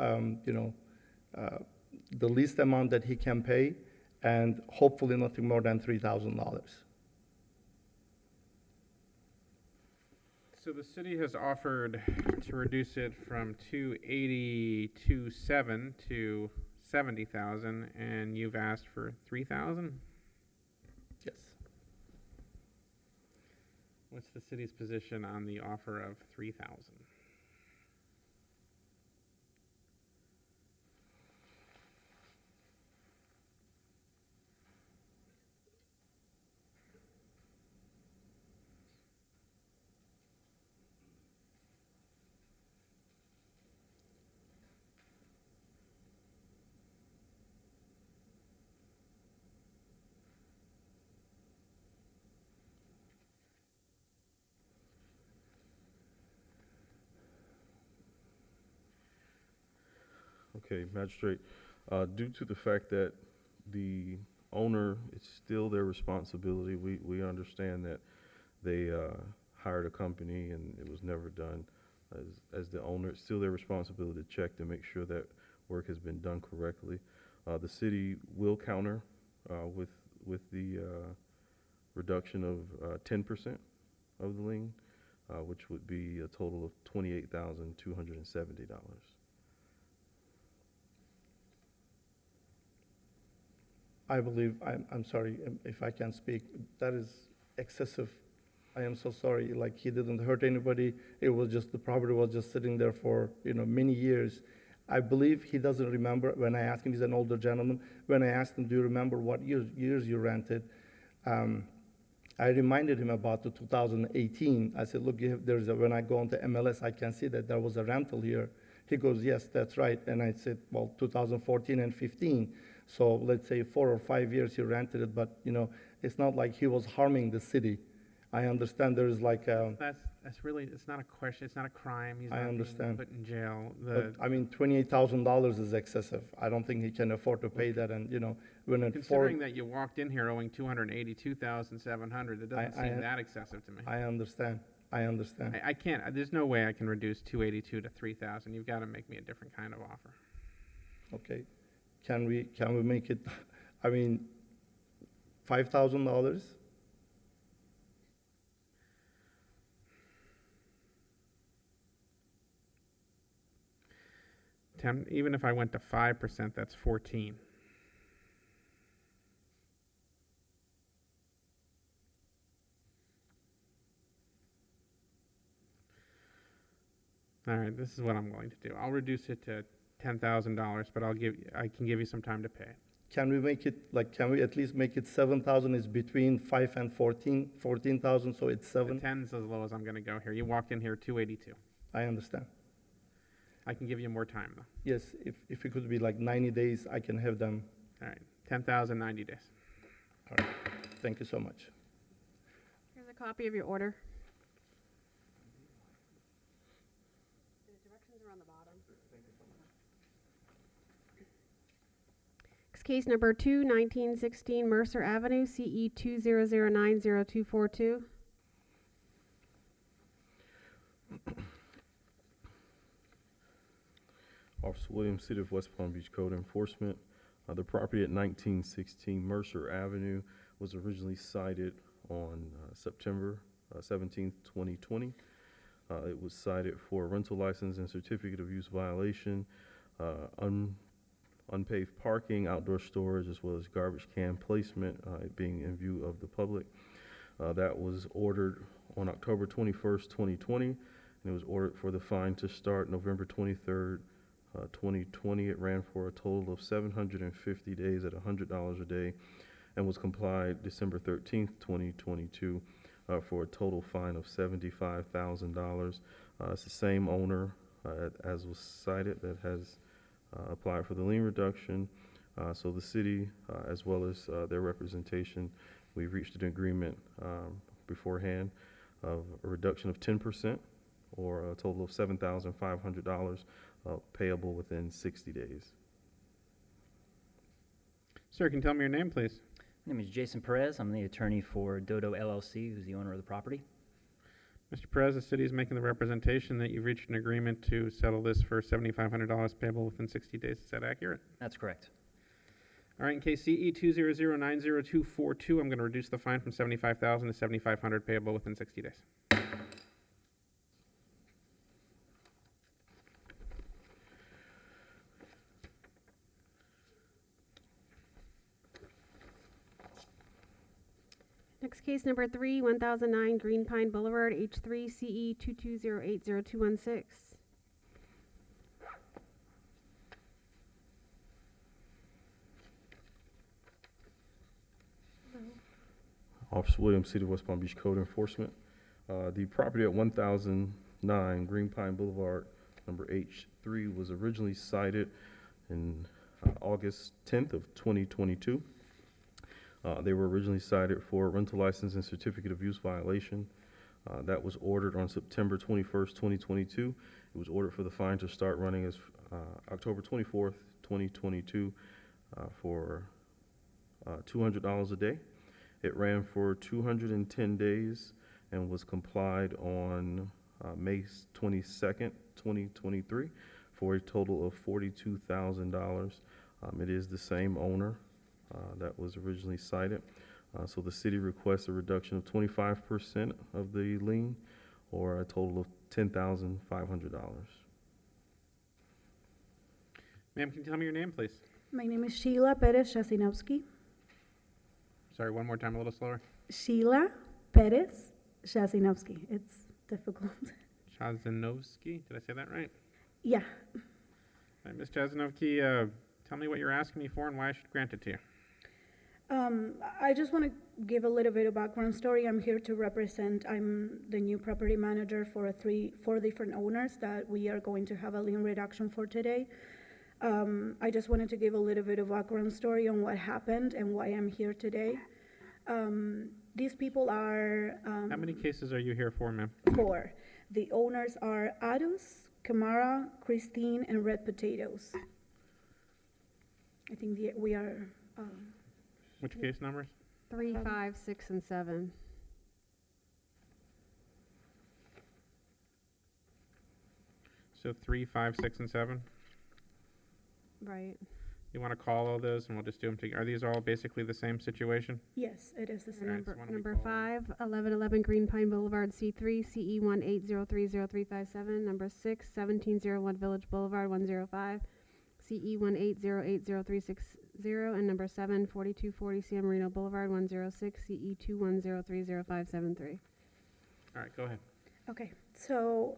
the least amount that he can pay, and hopefully nothing more than $3,000. So the city has offered to reduce it from 280,207 to 70,000, and you've asked for 3,000? Yes. What's the city's position on the offer of 3,000? Okay, Magistrate, due to the fact that the owner, it's still their responsibility, we understand that they hired a company and it was never done. As the owner, it's still their responsibility to check to make sure that work has been done correctly. The city will counter with the reduction of 10% of the lien, which would be a total of $28,270. I believe, I'm sorry if I can speak, that is excessive. I am so sorry, like he didn't hurt anybody. It was just, the property was just sitting there for, many years. I believe he doesn't remember. When I asked him, he's an older gentleman. When I asked him, do you remember what years you rented? I reminded him about the 2018. I said, look, when I go onto MLS, I can see that there was a rental here. He goes, yes, that's right. And I said, well, 2014 and 15. So let's say 4 or 5 years he rented it, but it's not like he was harming the city. I understand there is like a. That's really, it's not a question, it's not a crime. He's I not understand. being put in jail. But, I mean, $28,000 is excessive. I don't think he can afford to pay that, and when it Considering that you walked in here owing 282,700, it doesn't seem that excessive to me. I understand. I can't. There's no way I can reduce 282 to 3,000. You've got to make me a different kind of offer. Okay, can we make it? I mean, $5,000. Even if I went to 5%, that's 14. All right, this is what I'm going to do. I'll reduce it to $10,000, but I can give you some time to pay. Can we make it can we at least make it 7,000? Is between 5 and 14,000, so it's 7. 10 is as low as I'm going to go here. You walked in here 282. I understand. I can give you more time, though. Yes, if it could be like 90 days, I can have them. All right, 10,000, 90 days. All right. Thank you so much. Here's a copy of your order. The directions are on the bottom. Next case number 1916 Mercer Avenue, CE 20090242. Officer Williams, City of West Palm Beach Code Enforcement. The property at 1916 Mercer Avenue was originally cited on September 17th, 2020. It was cited for rental license and certificate of use violation, unpaved parking, outdoor storage, as well as garbage can placement, being in view of the public. That was ordered on October 21st, 2020, and it was ordered for the fine to start November 23rd, 2020. It ran for a total of 750 days at $100 a day and was complied December 13th, 2022, for a total fine of $75,000. It's the same owner as was cited that has applied for the lien reduction. So the city, as well as their representation, we've reached an agreement beforehand of a reduction of 10% or a total of $7,500 payable within 60 days. Sir, can you tell me your name, please? My name is Jason Perez. I'm the attorney for Dodo LLC, who's the owner of the property. Mr. Perez, the city is making the representation that you've reached an agreement to settle this for $7,500 payable within 60 days. Is that accurate? That's correct. All right, in case CE 200900242, I'm going to reduce the fine from $75,000 to $7,500 payable within 60 days. Next case number 1009 Green Pine Boulevard, H3 CE 22080216. Officer Williams, City of West Palm Beach Code Enforcement. The property at 1009 Green Pine Boulevard, number H3, was originally cited in August 10th of 2022. They were originally cited for rental license and certificate of use violation. That was ordered on September 21st, 2022. It was ordered for the fine to start running as October 24th, 2022 for $200 a day. It ran for 210 days and was complied on May 22nd, 2023 for a total of $42,000. It is the same owner that was originally cited. So the city requests a reduction of 25% of the lien or a total of $10,500. Ma'am, can you tell me your name, please? My name is Sheila Perez Shasinowski. Sorry, one more time, a little slower. Sheila Perez Shasinowski. It's difficult. Chazanovsky, did I say that right? Yeah. All right, Ms. Chazanovsky, tell me what you're asking me for and why I should grant it to you. I just want to give a little bit of background story. I'm here to represent, I'm the new property manager for four different owners that we are going to have a lien reduction for today. I just wanted to give a little bit of background story on what happened and why I'm here today. These people are... How many cases are you here for, ma'am? 4. The owners are Adus, Kamara, Christine, and Red Potatoes. I think we are... Which case numbers? 3, 5, 6, and 7. So 3, 5, 6, and 7? Right. You want to call all those and we'll just do them together? Are these all basically the same situation? Yes, it is the same. Alright, so why don't we Number call 5, 1111 Green Pine Boulevard, C3, CE 1803037. Number 6, 1701 Village Boulevard, 105, CE 1808036. And number 7, 4240 San Marino Boulevard, 106, CE 210300573. All right, go ahead. Okay, so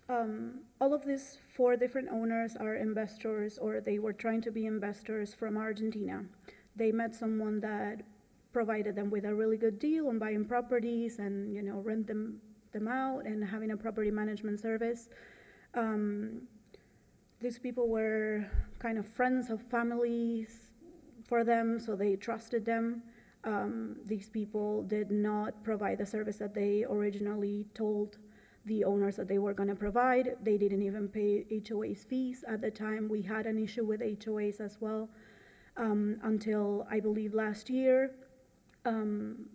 all of these 4 different owners are investors, or they were trying to be investors from Argentina. They met someone that provided them with a really good deal on buying properties and, you know, rent them out and having a property management service. These people were kind of friends of families for them, so they trusted them. these people did not provide the service that they originally told the owners that they were going to provide. They didn't even pay HOA's fees. At the time, we had an issue with HOAs as well, until I believe last year,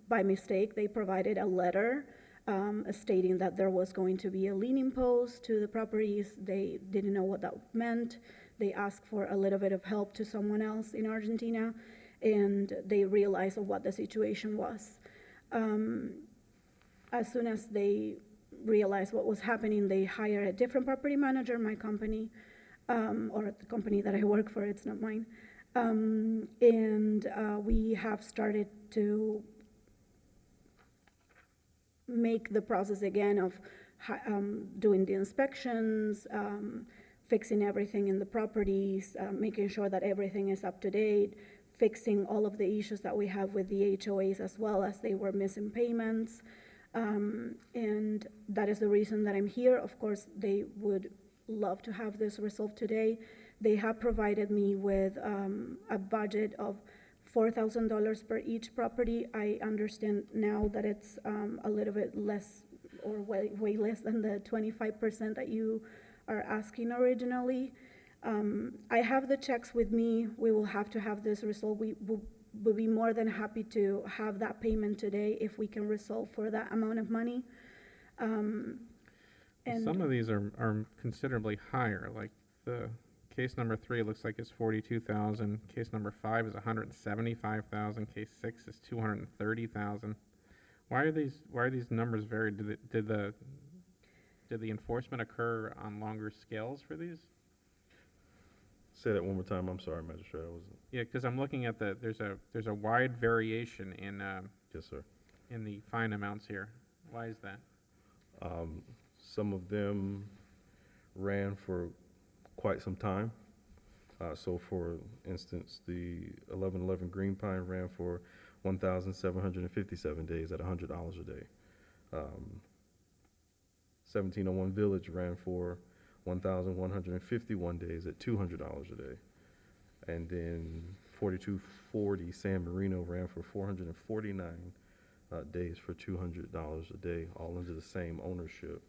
by mistake, they provided a letter stating that there was going to be a lien imposed to the properties. They didn't know what that meant. They asked for a little bit of help to someone else in Argentina, and they realized of what the situation was. As soon as they realized what was happening, they hired a different property manager, my company, or the company that I work for, it's not mine. We have started to make the process again of doing the inspections, fixing everything in the properties, making sure that everything is up to date, fixing all of the issues that we have with the HOAs as well, as they were missing payments. And that is the reason that I'm here. Of course, they would love to have this resolved today. They have provided me with a budget of $4,000 per each property. I understand now that it's a little bit less, or way less than the 25% that you are asking originally. I have the checks with me. We will have to have this resolved. We will be more than happy to have that payment today if we can resolve for that amount of money. And some of these are considerably higher, like the case number 3 looks like it's 42,000. Case number 5 is 175,000. Case 6 is 230,000. Why are these numbers varied? Did the enforcement occur on longer scales for these? Say that one more time. I'm sorry, Magistrate. I wasn't. Yeah, because I'm looking at there's a wide variation in Yes, sir. in the fine amounts here. Why is that? Some of them ran for quite some time. So, for instance, the 1111 Green Pine ran for 1,757 days at $100 a day. 1701 Village ran for 1,151 days at $200 a day. And then 4240 San Marino ran for 449 days for $200 a day, all under the same ownership.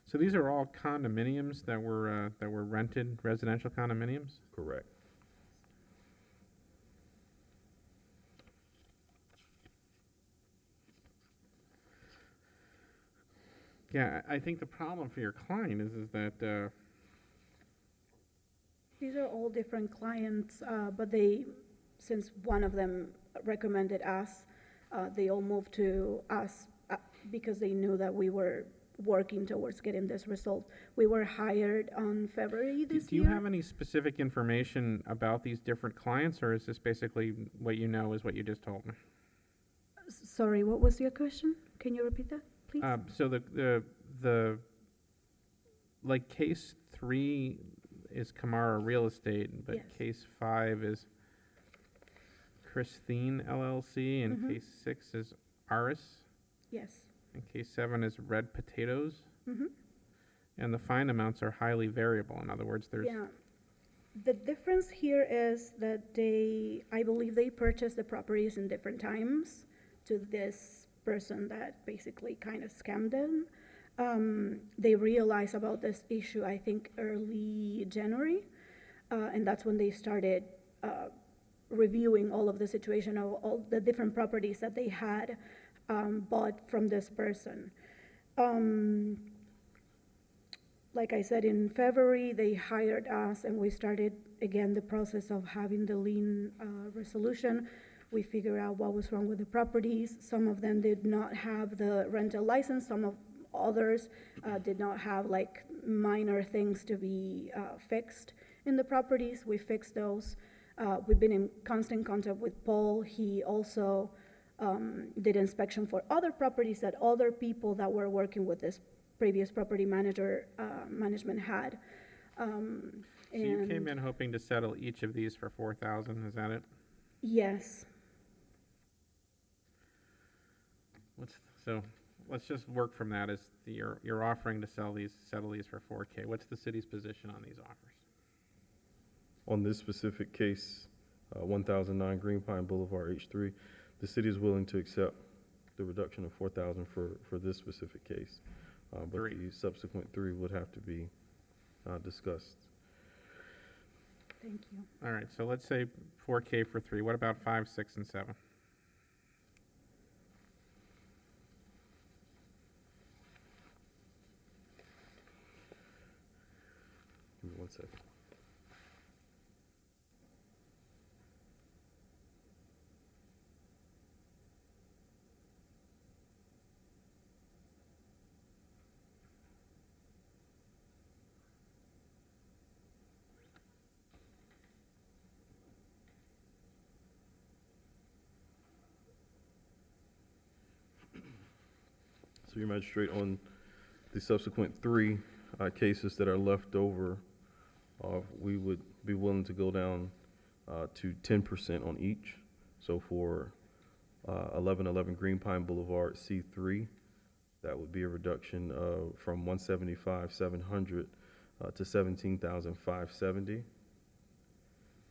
So these are all condominiums that were rented, residential condominiums? Correct. Yeah, I think the problem for your client is that these are all different clients, but since one of them recommended us, they all moved to us because they knew that we were working towards getting this resolved. We were hired on February this do you year. have any specific information about these different clients, or is this basically what you know is what you just told me? Sorry, what was your question? Can you repeat that, please? So the like case 3 is Kamara Real Estate, but Yes. case 5 is Christine LLC, and case 6 is Aris, Yes. and case 7 is Red Potatoes. Mm-hmm. And the fine amounts are highly variable. In other words, there's Yeah. The difference here is that I believe they purchased the properties in different times to this person that basically kind of scammed them. They realized about this issue, I think, early January, and that's when they started reviewing all of the situation of all the different properties that they had bought from this person. Like I said, in February, they hired us, and we started, again, the process of having the lien resolution. We figured out what was wrong with the properties. Some of them did not have the rental license. Some of others did not have, like, minor things to be fixed in the properties. We fixed those. We've been in constant contact with Paul. He also did inspection for other properties that other people that were working with this previous property management had. So you came in hoping to settle each of these for $4,000, is that it? Yes. So let's just work from that as you're offering to settle these for $4K. What's the city's position on these offers? On this specific case, 1009 Green Pine Boulevard, H3. The city is willing to accept the reduction of 4,000 for this specific case. But Three. the subsequent 3 would have to be discussed. Thank you. All right, so let's say 4K for 3. What about 5, 6, and 7? Give me 1 second. So, your magistrate, on the subsequent 3 cases that are left over, we would be willing to go down to 10% on each. So for 1111 Green Pine Boulevard, C3, that would be a reduction from 175,700 to 17,570.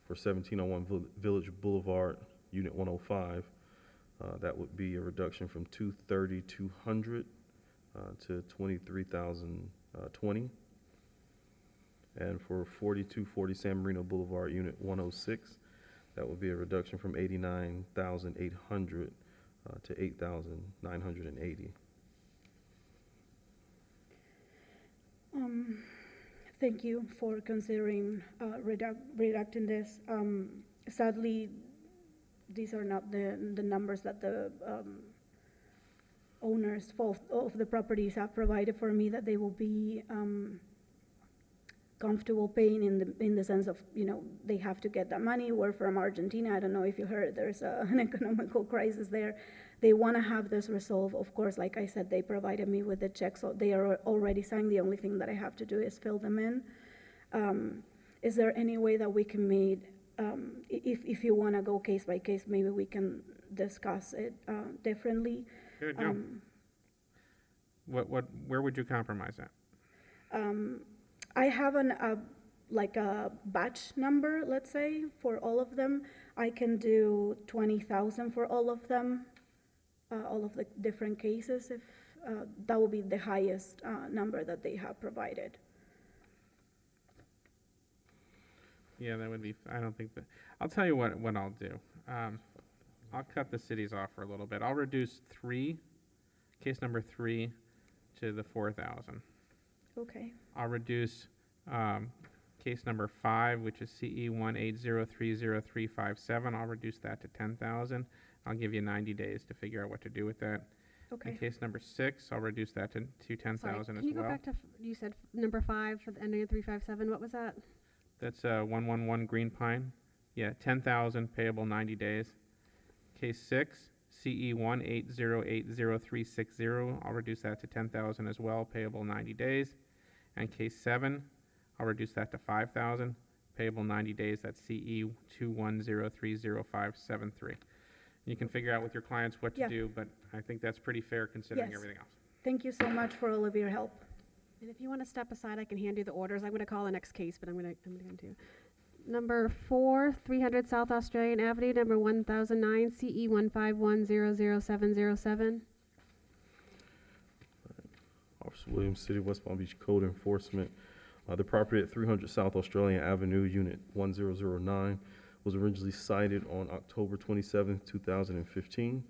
For 1701 Village Boulevard, Unit 105, that would be a reduction from 230,200 to 23,020. And for 4240 San Marino Boulevard, Unit 106, that would be a reduction from 89,800 to 8,980. Thank you for considering reducting this. Sadly, these are not the numbers that the owners of the properties have provided for me that they will be comfortable paying in the sense of, they have to get that money. We're from Argentina. I don't know if you heard, there's an economical crisis there. They want to have this resolved. Of course, like I said, they provided me with the checks, so they are already signed. The only thing that I have to do is fill them in. Is there any way that we can make, if you want to go case by case, maybe we can discuss it differently? Good, Joe. Where would you compromise at? I have like a batch number, let's say, for all of them. I can do 20,000 for all of them, all of the different cases, if that will be the highest number that they have provided. Yeah, that would be, I don't think that, I'll tell you what I'll do. I'll cut the cities off for a little bit. I'll reduce 3, case number 3, to the 4,000. Okay. I'll reduce case number 5, which is CE 180300357. I'll reduce that to 10,000. I'll give you 90 days to figure out what to do with that. Okay. And case number 6, I'll reduce that to 10,000 as well. Can you go back to, you said number 5 for the ending of 357, what was that? That's 111 Green Pine. Yeah, 10,000 payable 90 days. Case 6, CE 180800360. I'll reduce that to 10,000 as well, payable 90 days. And case 7, I'll reduce that to 5,000, payable 90 days. That's CE 210300573. You can figure out with your clients what to do, but I think that's pretty fair considering everything else. Thank you so much for all of your help. And if you want to step aside, I can hand you the orders. I'm going to call the next case, but I'm going to number 4, 300 South Australian Avenue, number 1009, CE 151000707. Officer Williams, City of West Palm Beach Code Enforcement. The property at 300 South Australian Avenue, Unit 1009, was originally cited on October 27, 2015,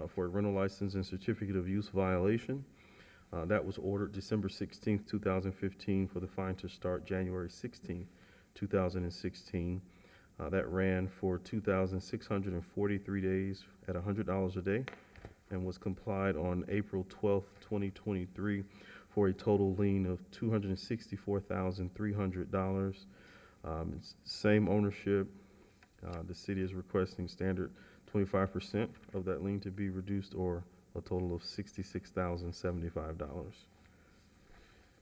for a rental license and certificate of use violation. That was ordered December 16, 2015, for the fine to start January 16, 2016. That ran for 2,643 days at $100 a day and was complied on April 12, 2023, for a total lien of $264,300. It's same ownership. The city is requesting standard 25% of that lien to be reduced, or a total of $66,075.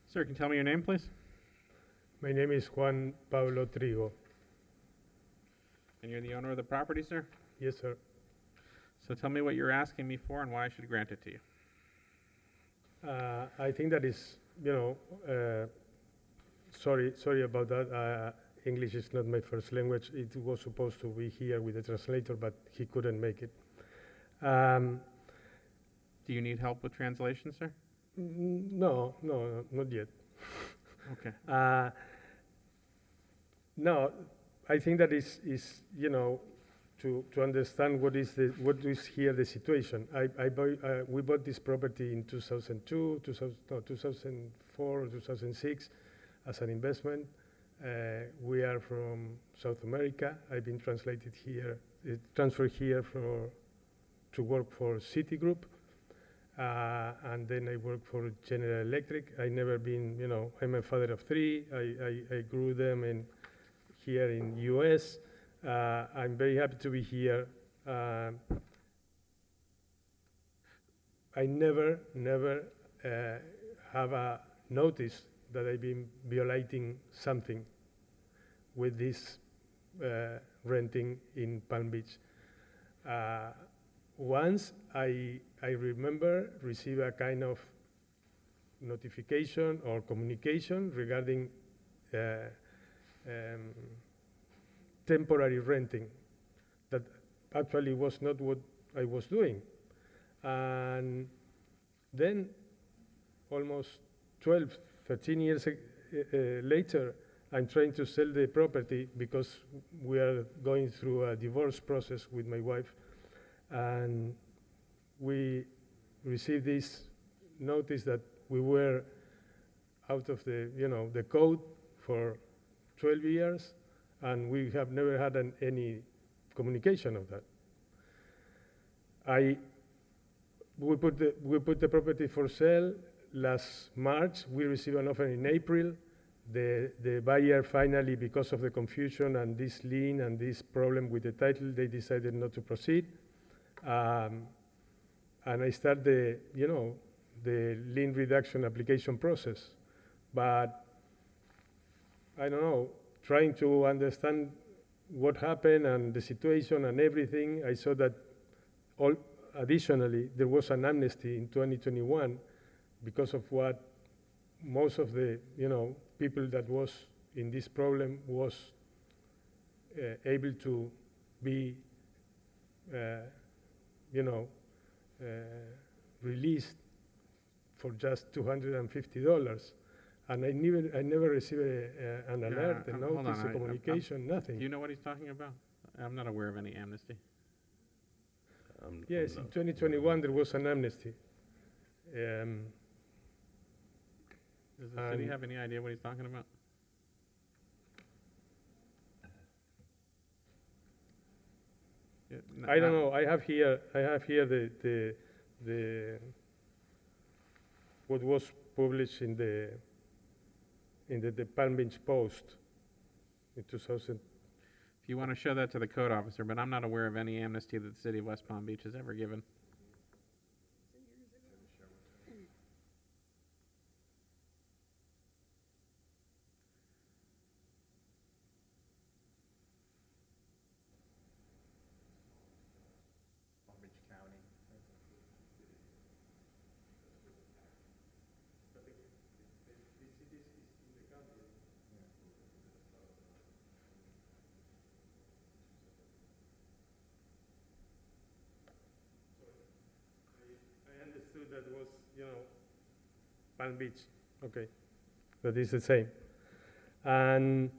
Sir, can you tell me your name, please? My name is Juan Pablo Trigo. And you're the owner of the property, sir? Yes, sir. So tell me what you're asking me for and why I should grant it to you. I think that is, sorry about that. English is not my first language. It was supposed to be here with the translator, but he couldn't make it. Do you need help with translation, sir? No, not yet. Okay. No, I think that is to understand what is here the situation. We bought this property in 2002, 2004, 2006 as an investment. We are from South America. I've been transferred here to work for Citigroup, and then I work for General Electric. I never been, I'm a father of three. I grew them here in U.S. I'm very happy to be here. I never have a notice that I've been violating something with this renting in Palm Beach. Once I remember receive a kind of notification or communication regarding temporary renting that actually was not what I was doing. And then almost 12, 13 years later, I'm trying to sell the property because we are going through a divorce process with my wife. And we received this notice that we were out of the code for 12 years, and we have never had any communication of that. We put the property for sale last March. We received an offer in April. The buyer finally, because of the confusion and this lien and this problem with the title, they decided not to proceed. And I start the lien reduction application process. But I don't know, trying to understand what happened and the situation and everything, I saw that additionally, there was an amnesty in 2021 because of what most of the people that was in this problem was able to be released for just $250, and I never received an alert, a notice, a communication, nothing. Do you know what he's talking about? I'm not aware of any amnesty. Yes, in 2021 there was an amnesty. Does the city have any idea what he's talking about? Yeah, I don't know. I have here the what was published in the Palm Beach Post in 2000. If you want to show that to the code officer, but I'm not aware of any amnesty that the city of West Palm Beach has ever given. That was, Palm Beach. Okay, that is the same. And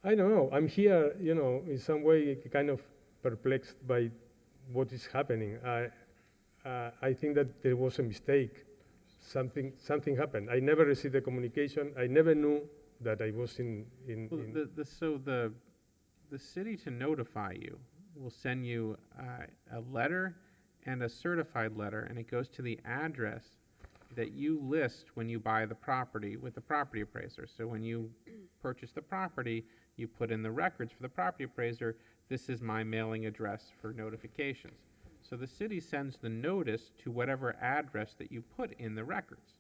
I don't know. I'm here, in some way, kind of perplexed by what is happening. I think that there was a mistake. Something happened. I never received the communication. I never knew that I was in. So the city, to notify you, will send you a letter and a certified letter, and it goes to the address that you list when you buy the property with the property appraiser. So when you purchase the property, you put in the records for the property appraiser, this is my mailing address for notifications. So the city sends the notice to whatever address that you put in the records.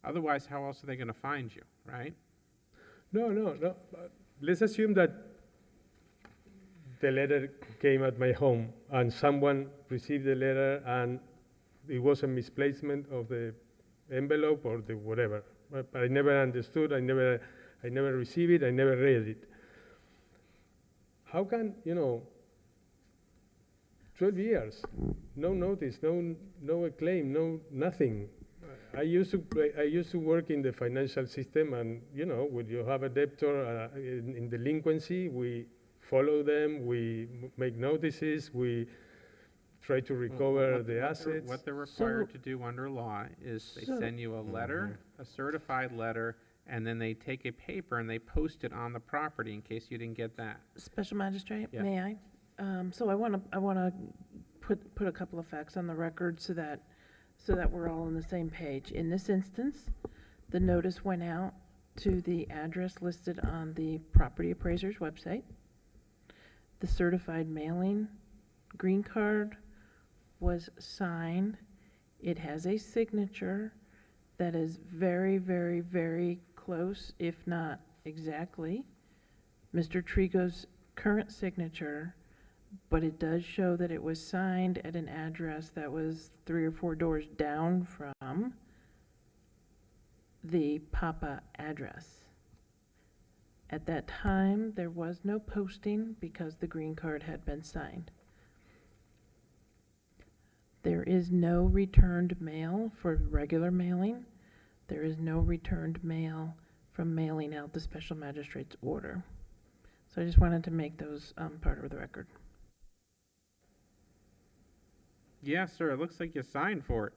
Otherwise, how else are they going to find you, right? No. Let's assume that the letter came at my home and someone received the letter and it was a misplacement of the envelope or the whatever. But I never understood, I never received it, I never read it. how can, 12 years, no notice, no claim, no nothing. I used to work in the financial system, and when you have a debtor in delinquency, we follow them, we make notices, we try to recover the assets. What they're required to do under law is they send you a letter, a certified letter, and then they take a paper and they post it on the property in case you didn't get that. Special Magistrate, Yeah. may I? So I want to put a couple of facts on the record so that we're all on the same page. In this instance, the notice went out to the address listed on the property appraiser's website. The certified mailing green card was signed. It has a signature that is very, very, very close, if not exactly, Mr. Trigo's current signature, but it does show that it was signed at an address that was 3 or 4 doors down from the Papa address. At that time, there was no posting because the green card had been signed. There is no returned mail for regular mailing. There is no returned mail from mailing out the special magistrate's order. So I just wanted to make those part of the record. Yes, sir, it looks like you signed for it.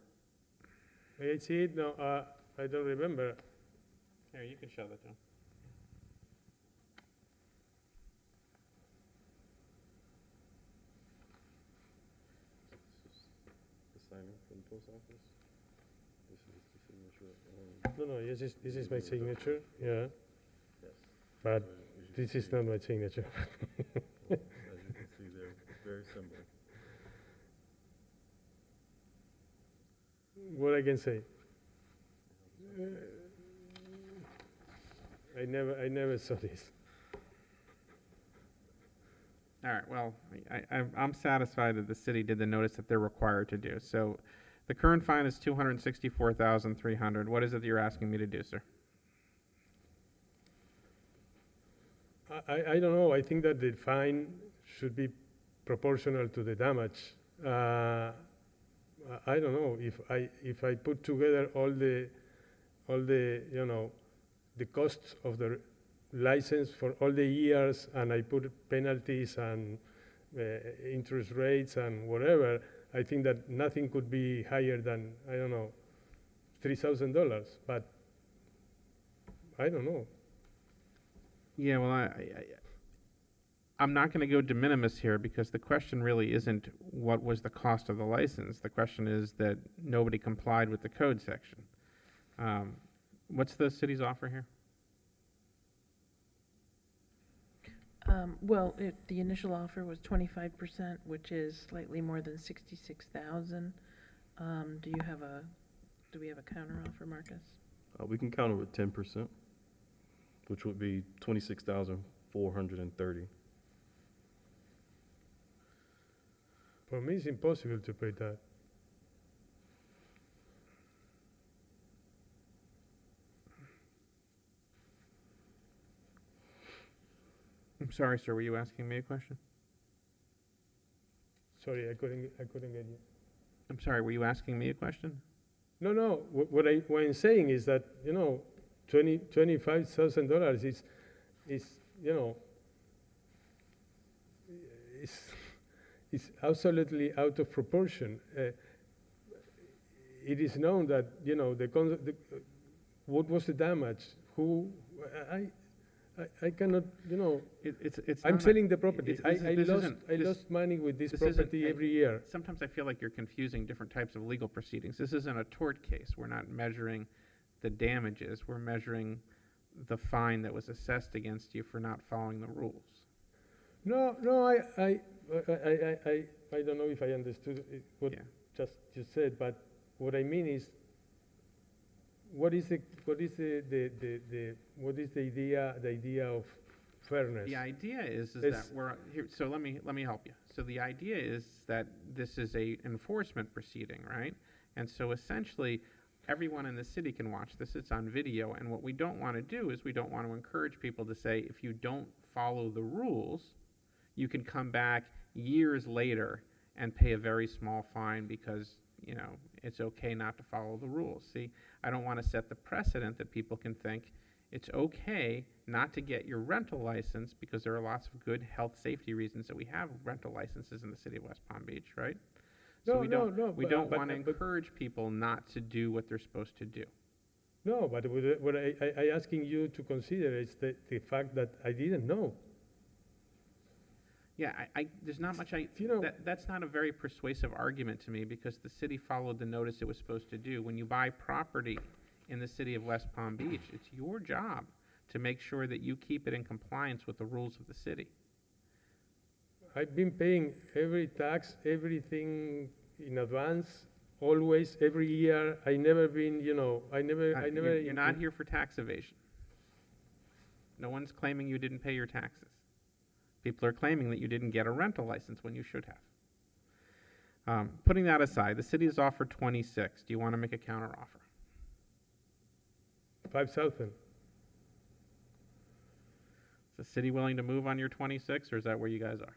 May I see it? No, I don't remember. Here, you can show that to him. The signing from the post office. This is the signature. No, this is my signature, yeah. Yes. But this is not my signature. As you can see there, very similar. What I can say? I never saw this. All right, well, I'm satisfied that the city did the notice that they're required to do. So the current fine is $264,300. What is it that you're asking me to do, sir? I don't know. I think that the fine should be proportional to the damage. I don't know if I put together all the the costs of the license for all the years, and I put penalties and interest rates and whatever. I think that nothing could be higher than, I don't know, $3,000. But I don't know. Yeah, well, I'm not going to go de minimis here because the question really isn't what was the cost of the license. The question is that nobody complied with the code section. What's the city's offer here? Well, the initial offer was 25%, which is slightly more than 66,000. Do we have a counter offer, Marcus? We can counter with 10%, which would be 26,430. For me, it's impossible to pay that. I'm sorry, sir, were you asking me a question? Sorry, I couldn't get you. I'm sorry, were you asking me a question? No. What I'm saying is that $25,000 is is absolutely out of proportion. It is known that what was the damage? I cannot, I'm selling the property. I lost money with this property every year. Sometimes I feel like you're confusing different types of legal proceedings. This isn't a tort case. We're not measuring the damages. We're measuring the fine that was assessed against you for not following the rules. No, I don't know if I understood what you said, but what I mean is, what is the idea of fairness? The idea is that we're here. So let me help you. So the idea is that this is a enforcement proceeding, right? And so essentially, everyone in the city can watch this. It's on video, and what we don't want to do is we don't want to encourage people to say, if you don't follow the rules, you can come back years later and pay a very small fine because, you know, it's okay not to follow the rules. See, I don't want to set the precedent that people can think it's okay not to get your rental license because there are lots of good health safety reasons that we have rental licenses in the city of West Palm Beach, right? So we don't want to encourage people not to do what they're supposed to do. No, but what I asking you to consider is the fact that I didn't know. Yeah, there's not much that's not a very persuasive argument to me because the city followed the notice it was supposed to do. When you buy property in the city of West Palm Beach, it's your job to make sure that you keep it in compliance with the rules of the city. I've been paying every tax, everything in advance, always, every year. I never been, you know, You're not here for tax evasion. No one's claiming you didn't pay your taxes. People are claiming that you didn't get a rental license when you should have. Putting that aside, the city has offered 26. Do you want to make a counteroffer? 5,000. Is the city willing to move on your 26, or is that where you guys are?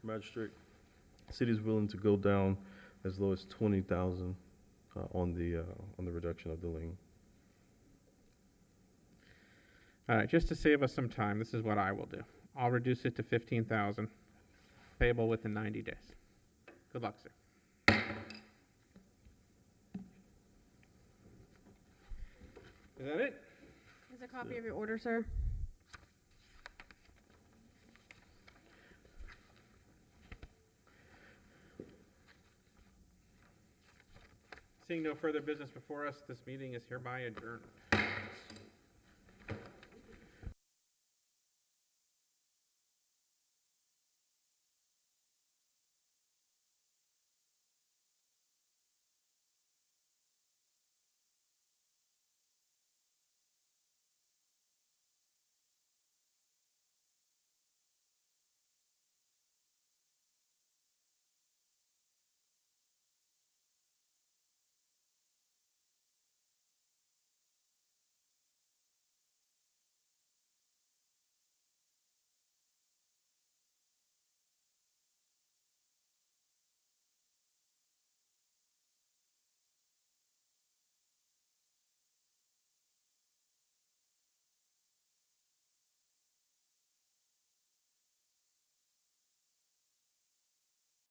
Magistrate, city is willing to go down as low as 20,000 on the reduction of the lien. All right, just to save us some time, this is what I will do. I'll reduce it to 15,000, payable within 90 days. Good luck, sir. Is that it? Here's a copy of your order, sir. Seeing no further business before us, this meeting is hereby adjourned.